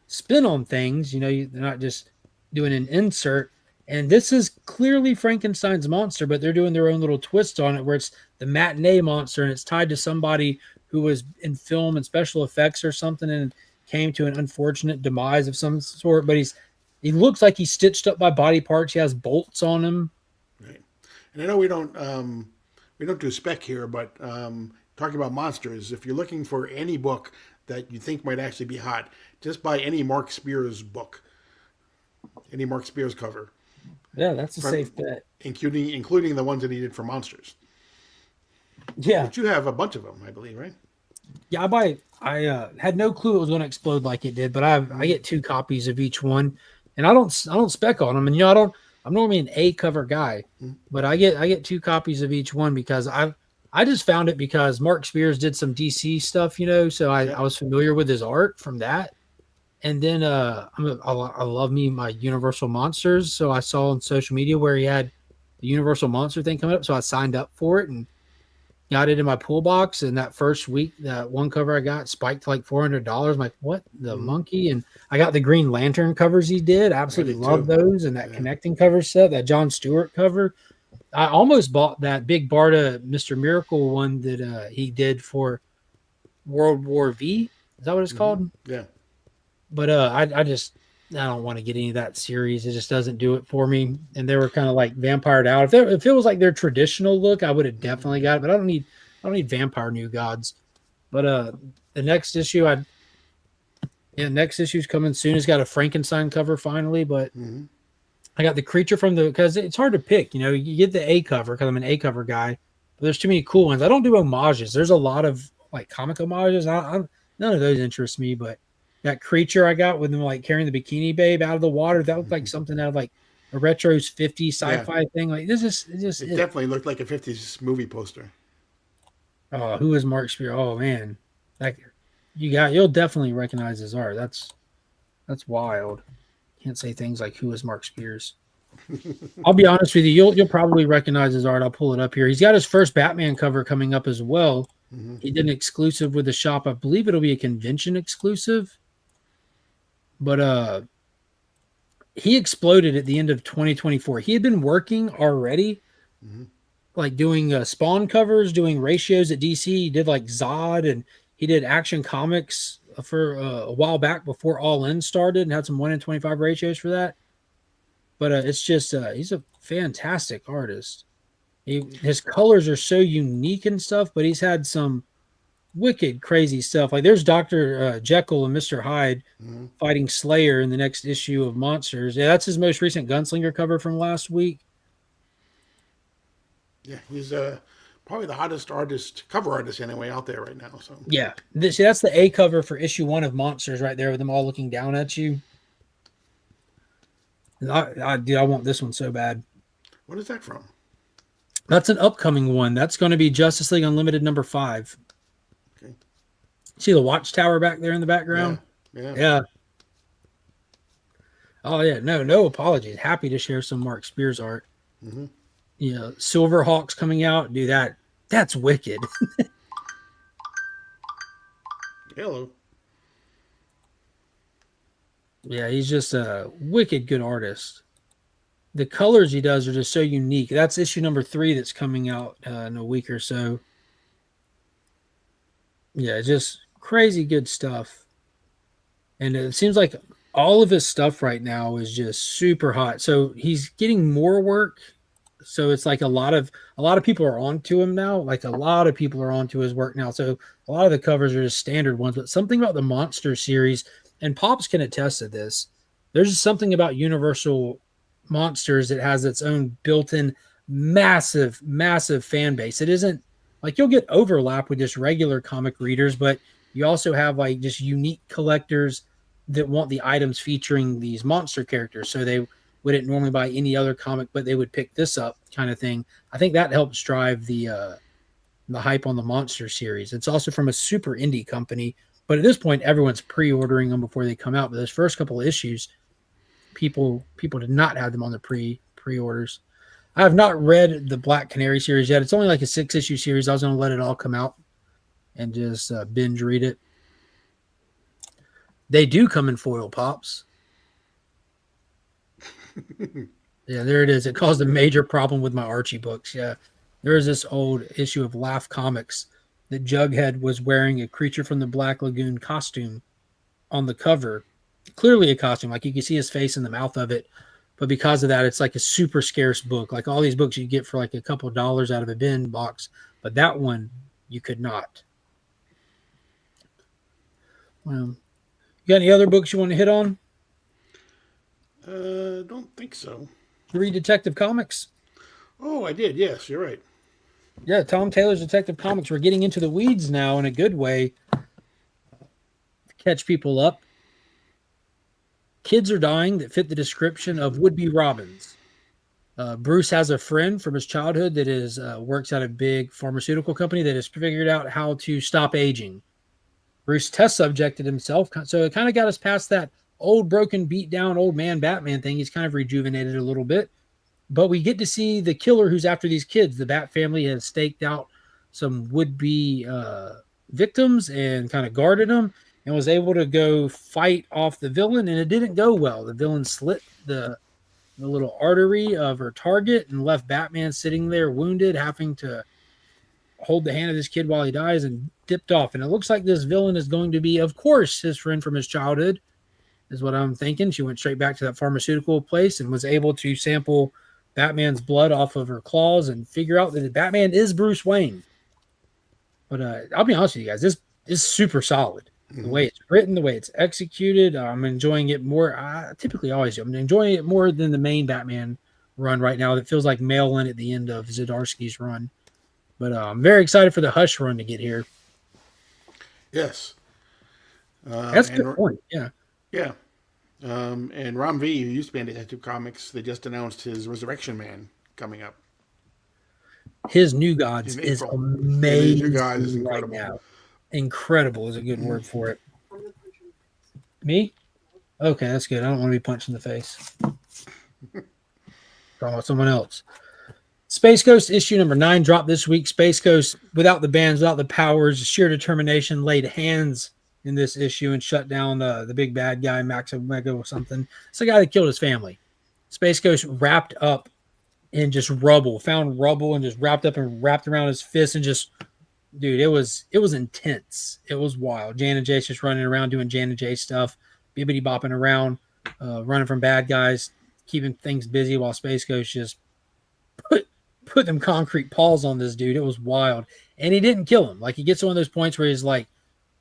spin on things. You know, they're not just doing an insert. And this is clearly Frankenstein's monster, but they're doing their own little twist on it where it's the matinee monster and it's tied to somebody who was in film and special effects or something and came to an unfortunate demise of some sort. But he looks like he's stitched up by body parts. He has bolts on him. Right. And I know we don't do spec here, but talking about monsters, if you're looking for any book that you think might actually be hot, just buy any Mark Spears book, any Mark Spears cover. Yeah, that's a safe bet. Including the ones that he did for monsters. Yeah. But you have a bunch of them, I believe, right? Yeah, I had no clue it was going to explode like it did, but I get 2 copies of each one, and I don't spec on them. And I'm normally an A cover guy, but I get 2 copies of each one because I just found it because Mark Spears did some DC stuff, so I was familiar with his art from that. And then I love me my Universal Monsters. So I saw on social media where he had the Universal Monster thing coming up. So I signed up for it and got it in my pool box. And that first week, that one cover I got spiked like $400. I'm like, what the monkey? And I got the Green Lantern covers he did. Absolutely love those. And that connecting cover set, that John Stewart cover. I almost bought that Big Barda Mr. Miracle one that he did for World War V. Is that what it's called? Yeah. But I don't want to get any of that series. It just doesn't do it for me. And they were kind of like vampired out. If it was like their traditional look, I would have definitely got it. But I don't need vampire new gods. But the next issue, next issue's coming soon. It's got a Frankenstein cover finally. But I got the creature because it's hard to pick. You get the A cover because I'm an A cover guy. But there's too many cool ones. I don't do homages. There's a lot of like comic homages. None of those interest me, but that creature I got with him like carrying the bikini babe out of the water, that looked like something out of like a retro's 50s sci-fi thing. Like it definitely looked like a 50s movie poster. Oh, who is Mark Spear? Oh man. You'll definitely recognize his art. That's wild. Can't say things like who is Mark Spears. I'll be honest with you, you'll probably recognize his art. I'll pull it up here. He's got his first Batman cover coming up as well. He did an exclusive with the shop. I believe it'll be a convention exclusive. But he exploded at the end of 2024. He had been working already, like doing Spawn covers, doing ratios at DC. He did like Zod, and he did Action Comics for a while back before All In started, and had some 1 in 25 ratios for that. But it's just he's a fantastic artist. His colors are so unique and stuff, but he's had some wicked crazy stuff. Like there's Dr. Jekyll and Mr. Hyde fighting Slayer in the next issue of Monsters. Yeah, that's his most recent Gunslinger cover from last week. Yeah, he's probably the hottest cover artist anyway out there right now. So yeah, that's the A cover for issue 1 of Monsters right there with them all looking down at you. I want this one so bad. What is that from? That's an upcoming one. That's going to be Justice League Unlimited number 5. Okay. See the watchtower back there in the background? Yeah. Oh, yeah. No apologies. Happy to share some Mark Spears art. Silverhawks coming out. Dude, that's wicked. Hello. Yeah, he's just a wicked good artist. The colors he does are just so unique. That's issue number 3 that's coming out in a week or so. Yeah, just crazy good stuff. And it seems like all of his stuff right now is just super hot. So he's getting more work. So it's like a lot of people are onto him now. Like a lot of people are onto his work now. So a lot of the covers are just standard ones. But something about the Monster series, and Pops can attest to this, there's just something about Universal Monsters that has its own built-in massive fan base. It isn't like you'll get overlap with just regular comic readers, but you also have like just unique collectors that want the items featuring these monster characters. So they wouldn't normally buy any other comic, but they would pick this up kind of thing. I think that helps drive the hype on the Monster series. It's also from a super indie company. But at this point, everyone's pre-ordering them before they come out. But those first couple of issues, people did not have them on the pre-orders. I have not read the Black Canary series yet. It's only like a 6-issue series. I was going to let it all come out and just binge read it. They do come in foil pops. Yeah, there it is. It caused a major problem with my Archie books. Yeah, there is this old issue of Laugh Comics that Jughead was wearing a Creature from the Black Lagoon costume on the cover. Clearly a costume. Like you can see his face in the mouth of it. But because of that, it's like a super scarce book. Like all these books you get for like a couple of dollars out of a bin box. But that one, you could not. You got any other books you want to hit on? Don't think so. You read Detective Comics? Oh, I did. Yes, you're right. Yeah, Tom Taylor's Detective Comics. We're getting into the weeds now in a good way. Catch people up. Kids are dying that fit the description of would-be Robins. Bruce has a friend from his childhood that is works at a big pharmaceutical company that has figured out how to stop aging. Bruce test subjected himself, so it kind of got us past that old, broken, beat-down old man Batman thing. He's kind of rejuvenated a little bit. But we get to see the killer who's after these kids. The Bat family has staked out some would-be victims and kind of guarded them and was able to go fight off the villain, and it didn't go well. The villain slit the little artery of her target and left Batman sitting there wounded, having to hold the hand of this kid while he dies, and dipped off. And it looks like this villain is going to be, of course, his friend from his childhood, is what I'm thinking. She went straight back to that pharmaceutical place and was able to sample Batman's blood off of her claws and figure out that Batman is Bruce Wayne. But I'll be honest with you guys, this is super solid. The way it's written, the way it's executed, I'm enjoying it more. I typically always do. I'm enjoying it more than the main Batman run right now. That feels like mail-in at the end of Zdarsky's run. But I'm very excited for the Hush run to get here. Yes. That's a good point. Yeah. Yeah. And Ram V, who used to be in Detective Comics, they just announced his Resurrection Man coming up. His New Gods is amazing. New Gods is incredible. Right now. Incredible is a good word for it. Me? Okay, that's good. I don't want to be punched in the face. Talking about someone else. Space Ghost issue number 9 dropped this week. Space Ghost, without the bands, without the powers, sheer determination, laid hands in this issue and shut down the big bad guy, Max Omega or something. It's the guy that killed his family. Space Ghost wrapped up in just rubble, found rubble and just wrapped up and wrapped around his fist and just, dude, it was intense. It was wild. Jan and Jay's just running around doing Jan and Jay stuff, bibbity bopping around, running from bad guys, keeping things busy while Space Ghost just put them concrete paws on this dude. It was wild. And he didn't kill him. Like, he gets one of those points where he's like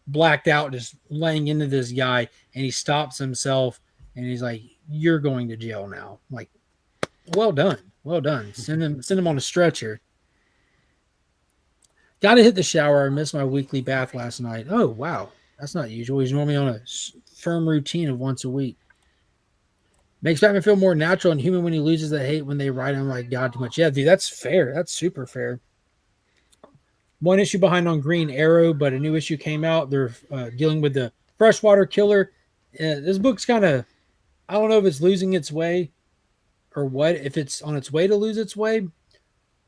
blacked out, just laying into this guy, and he stops himself and he's like, "You're going to jail now." I'm like, well done. Well done. Send him on a stretcher. Got to hit the shower. I missed my weekly bath last night. Oh, wow. That's not usual. He's normally on a firm routine of once a week. Makes Batman feel more natural and human when he loses the hate when they write him like God too much. Yeah, dude, that's fair. That's super fair. One issue behind on Green Arrow, but a new issue came out. They're dealing with the freshwater killer. This book's kind of, I don't know if it's losing its way or what, if it's on its way to lose its way,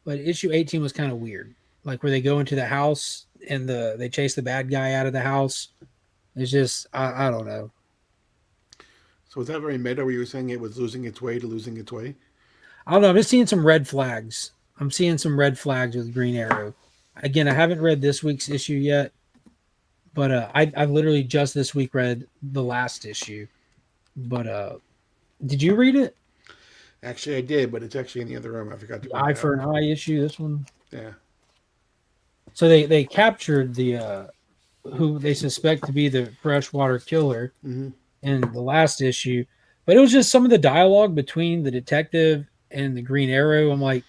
but issue 18 was kind of weird. Like where they go into the house and they chase the bad guy out of the house. It's just, I don't know. So was that very meta where you were saying it was losing its way to losing its way? I don't know. I'm just seeing some red flags. I'm seeing some red flags with Green Arrow. Again, I haven't read this week's issue yet, but I literally just this week read the last issue. But did you read it? Actually, I did, but it's actually in the other room. I forgot to. Eye for an Eye issue. This one. Yeah. So they captured the who they suspect to be the freshwater killer in the last issue, but it was just some of the dialogue between the detective and the Green Arrow. I'm like,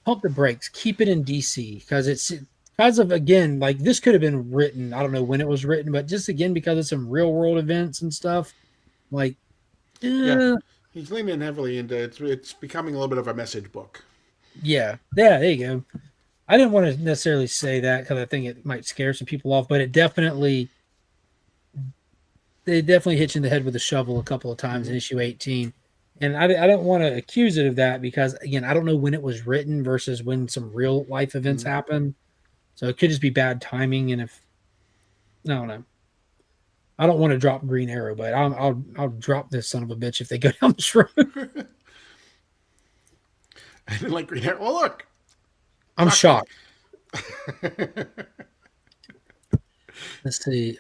pump the brakes, keep it in DC, because it's because of, again, like this could have been written. I don't know when it was written, but just again because of some real world events and stuff. Like, yeah, he's leaning heavily into it's becoming a little bit of a message book. Yeah, there you go. I didn't want to necessarily say that because I think it might scare some people off, but they definitely hit you in the head with a shovel a couple of times in issue 18. And I don't want to accuse it of that because, again, I don't know when it was written versus when some real life events happen. So it could just be bad timing. And if, I don't know. I don't want to drop Green Arrow, but I'll drop this son of a bitch if they go down this road. I didn't like Green Arrow. Oh, look. I'm shocked. Let's see.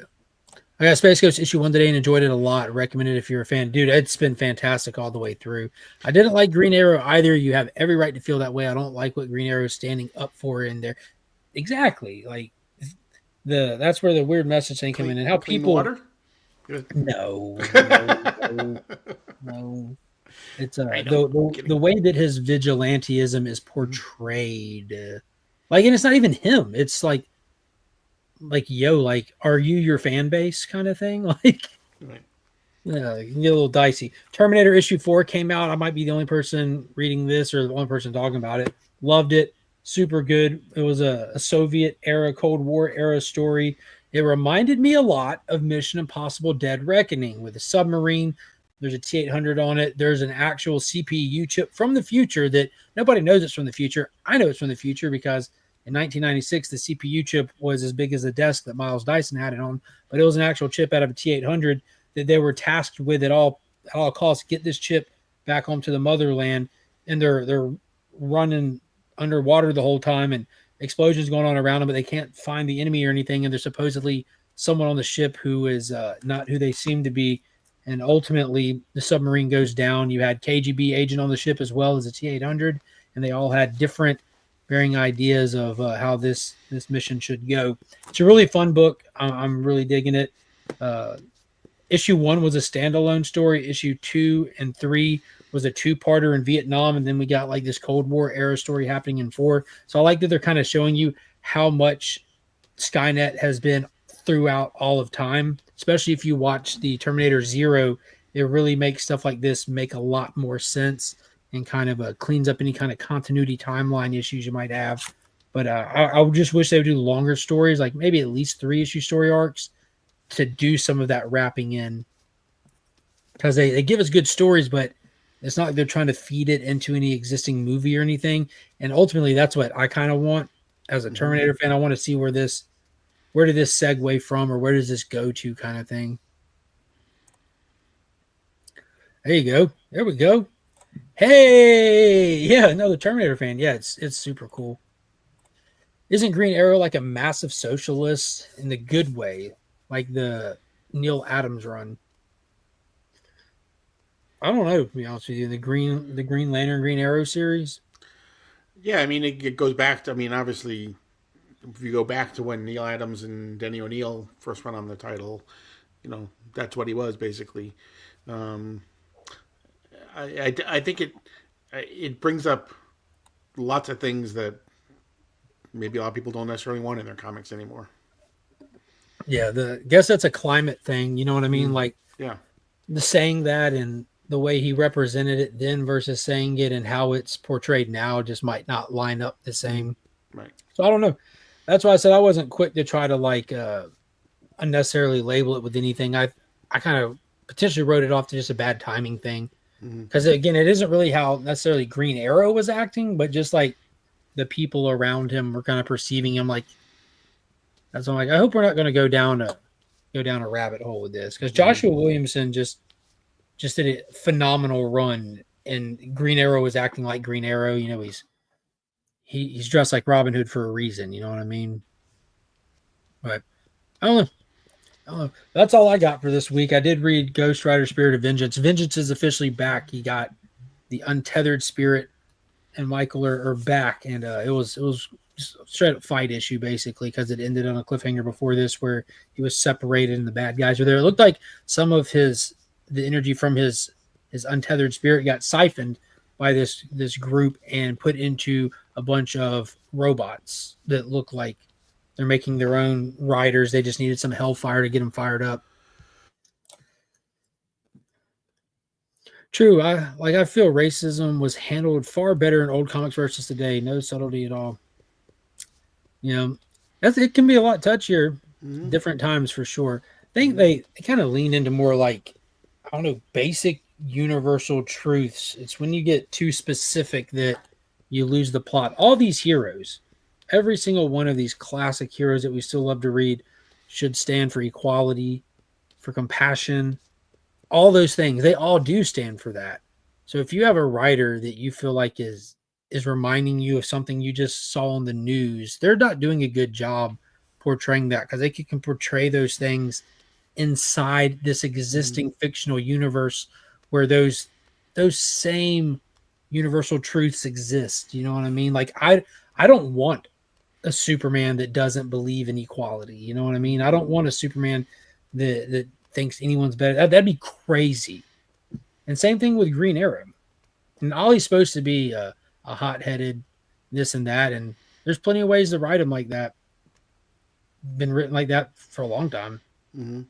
I got Space Ghost issue 1 today and enjoyed it a lot. Recommend it if you're a fan. Dude, it's been fantastic all the way through. I didn't like Green Arrow either. You have every right to feel that way. I don't like what Green Arrow is standing up for in there. Exactly. Like that's where the weird message thing came in. And how people water? No. It's the way that his vigilantism is portrayed. And it's not even him. It's like, are you your fan base kind of thing? Right. Yeah, you can get a little dicey. Terminator issue 4 came out. I might be the only person reading this or the only person talking about it. Loved it. Super good. It was a Soviet era, Cold War era story. It reminded me a lot of Mission Impossible Dead Reckoning with a submarine. There's a T-800 on it. There's an actual CPU chip from the future that nobody knows it's from the future. I know it's from the future because in 1996, the CPU chip was as big as the desk that Miles Dyson had it on, but it was an actual chip out of a T-800 that they were tasked with at all costs, get this chip back home to the motherland, and they're running underwater the whole time, and explosions going on around them, but they can't find the enemy or anything, and there's supposedly someone on the ship who is not who they seem to be, and ultimately the submarine goes down. You had KGB agent on the ship as well as a T-800, and they all had different varying ideas of how this mission should go. It's a really fun book. I'm really digging it. Issue 1 was a standalone story. Issue 2 and 3 was a two-parter in Vietnam, and then we got like this Cold War era story happening in 4. So I like that they're kind of showing you how much Skynet has been throughout all of time, especially if you watch the Terminator Zero. It really makes stuff like this make a lot more sense and kind of cleans up any kind of continuity timeline issues you might have. But I would just wish they would do longer stories, like maybe at least 3-issue story arcs to do some of that wrapping in. Because they give us good stories, but it's not like they're trying to feed it into any existing movie or anything. And ultimately, that's what I kind of want as a Terminator fan. I want to see where did this segue from, or where does this go to, kind of thing. There you go. There we go. Hey, yeah, another Terminator fan. Yeah, it's super cool. Isn't Green Arrow like a massive socialist in the good way, like the Neil Adams run? I don't know, to be honest with you. The Green Lantern, Green Arrow series. Yeah, I mean, it goes back to, obviously, if you go back to when Neil Adams and Denny O'Neil first went on the title, that's what he was basically. I think it brings up lots of things that maybe a lot of people don't necessarily want in their comics anymore. Yeah, guess that's a climate thing. You know what I mean? Like, yeah, the saying that and the way he represented it then versus saying it and how it's portrayed now just might not line up the same. Right. So I don't know. That's why I said I wasn't quick to try to unnecessarily label it with anything. I kind of potentially wrote it off to just a bad timing thing. Because again, it isn't really how necessarily Green Arrow was acting, but just like the people around him were kind of perceiving him like. That's why I'm like, I hope we're not going to go down a rabbit hole with this, because Joshua Williamson just did a phenomenal run, and Green Arrow is acting like Green Arrow. He's dressed like Robin Hood for a reason. You know what I mean? But I don't know. That's all I got for this week. I did read Ghost Rider Spirit of Vengeance. Vengeance is officially back. He got the Untethered Spirit and Michael are back, and it was just a straight up fight issue basically, because it ended on a cliffhanger before this where he was separated and the bad guys were there. It looked like some of the energy from his untethered spirit got siphoned by this group and put into a bunch of robots that look like they're making their own riders. They just needed some hellfire to get them fired up. True. I feel racism was handled far better in old comics versus today. No subtlety at all. You know, it can be a lot touchier Mm-hmm. different times for sure. I think they kind of lean into more like, I don't know, basic universal truths. It's when you get too specific that you lose the plot. All these heroes, every single one of these classic heroes that we still love to read, should stand for equality, for compassion, all those things. They all do stand for that. So if you have a writer that you feel like is reminding you of something you just saw on the news, they're not doing a good job portraying that, because they can portray those things inside this existing fictional universe where those same universal truths exist. You know what I mean? Like I don't want a Superman that doesn't believe in equality. You know what I mean? I don't want a Superman that thinks anyone's better. That'd be crazy. And same thing with Green Arrow. And Ollie's supposed to be a hot-headed this and that, and there's plenty of ways to write him like that. Been written like that for a long time. Mm-hmm.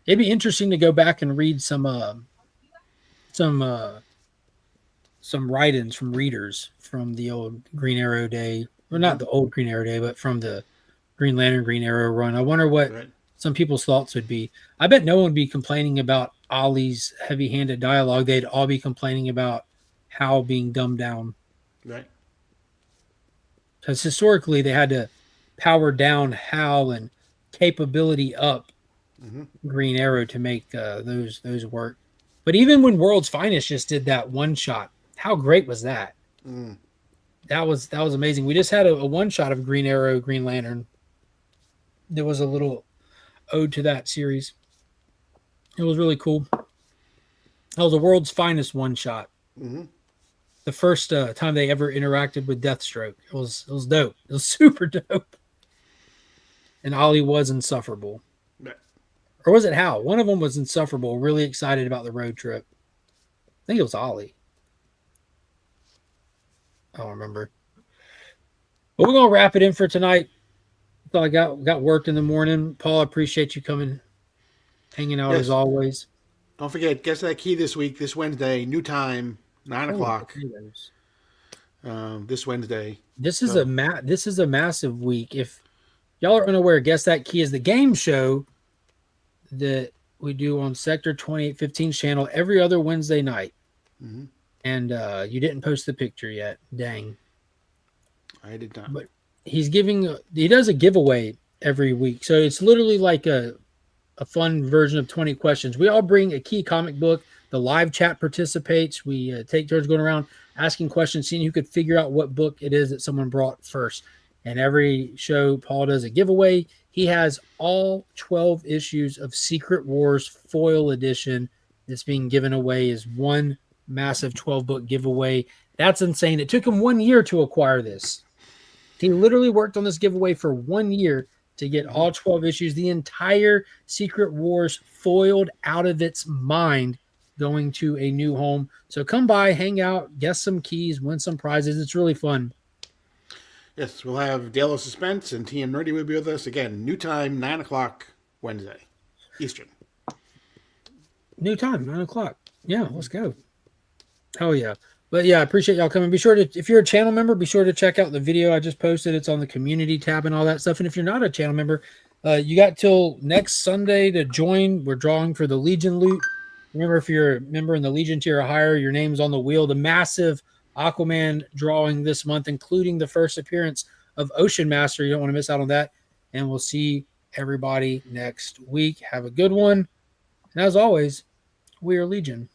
It'd be interesting to go back and read some write-ins from readers from the old Green Arrow day, or not the old Green Arrow day, but from the Green Lantern Green Arrow run. I wonder what some people's thoughts would be. I bet no one would be complaining about Ollie's heavy-handed dialogue. They'd all be complaining about Hal being dumbed down. Right. Because historically they had to power down Hal and capability up Green Arrow to make those work. But even when World's Finest just did that one shot, how great was that? Mm. That was amazing. We just had a one shot of Green Arrow, Green Lantern. There was a little ode to that series. It was really cool. That was the World's Finest one shot. Mm-hmm. The first time they ever interacted with Deathstroke. It was dope. It was super dope. And Ollie was insufferable. Right. Or was it Hal? One of them was insufferable, really excited about the road trip. I think it was Ollie. I don't remember. But we're going to wrap it in for tonight. That's all I got work in the morning. Paul, I appreciate you coming, hanging out as always. Don't forget, Guess That Key this week, this Wednesday, new time, 9 o'clock. This Wednesday. This is a massive week. If y'all are unaware, Guess That Key is the game show that we do on Sector 2815's channel every other Wednesday night. Mm-hmm. And you didn't post the picture yet. Dang. I did not. But he does a giveaway every week. So it's literally like a fun version of 20 questions. We all bring a key comic book. The live chat participates. We take turns going around asking questions, seeing who could figure out what book it is that someone brought first. And every show, Paul does a giveaway. He has all 12 issues of Secret Wars foil edition that's being given away as one massive 12-book giveaway. That's insane. It took him 1 year to acquire this. He literally worked on this giveaway for 1 year to get all 12 issues, the entire Secret Wars foiled out of its mind, going to a new home. So come by, hang out, guess some keys, win some prizes. It's really fun. Yes, we'll have Dale of Suspense and TM Nerdy will be with us. Again, new time, 9 o'clock Wednesday, Eastern. New time, 9 o'clock. Yeah, let's go. Hell yeah. But yeah, I appreciate y'all coming. Be sure to, if you're a channel member, be sure to check out the video I just posted. It's on the community tab and all that stuff. And if you're not a channel member, you got till next Sunday to join. We're drawing for the Legion loot. Remember, if you're a member in the Legion tier or higher, your name's on the wheel. The massive Aquaman drawing this month, including the first appearance of Ocean Master. You don't want to miss out on that. And we'll see everybody next week. Have a good one. And as always, we are Legion.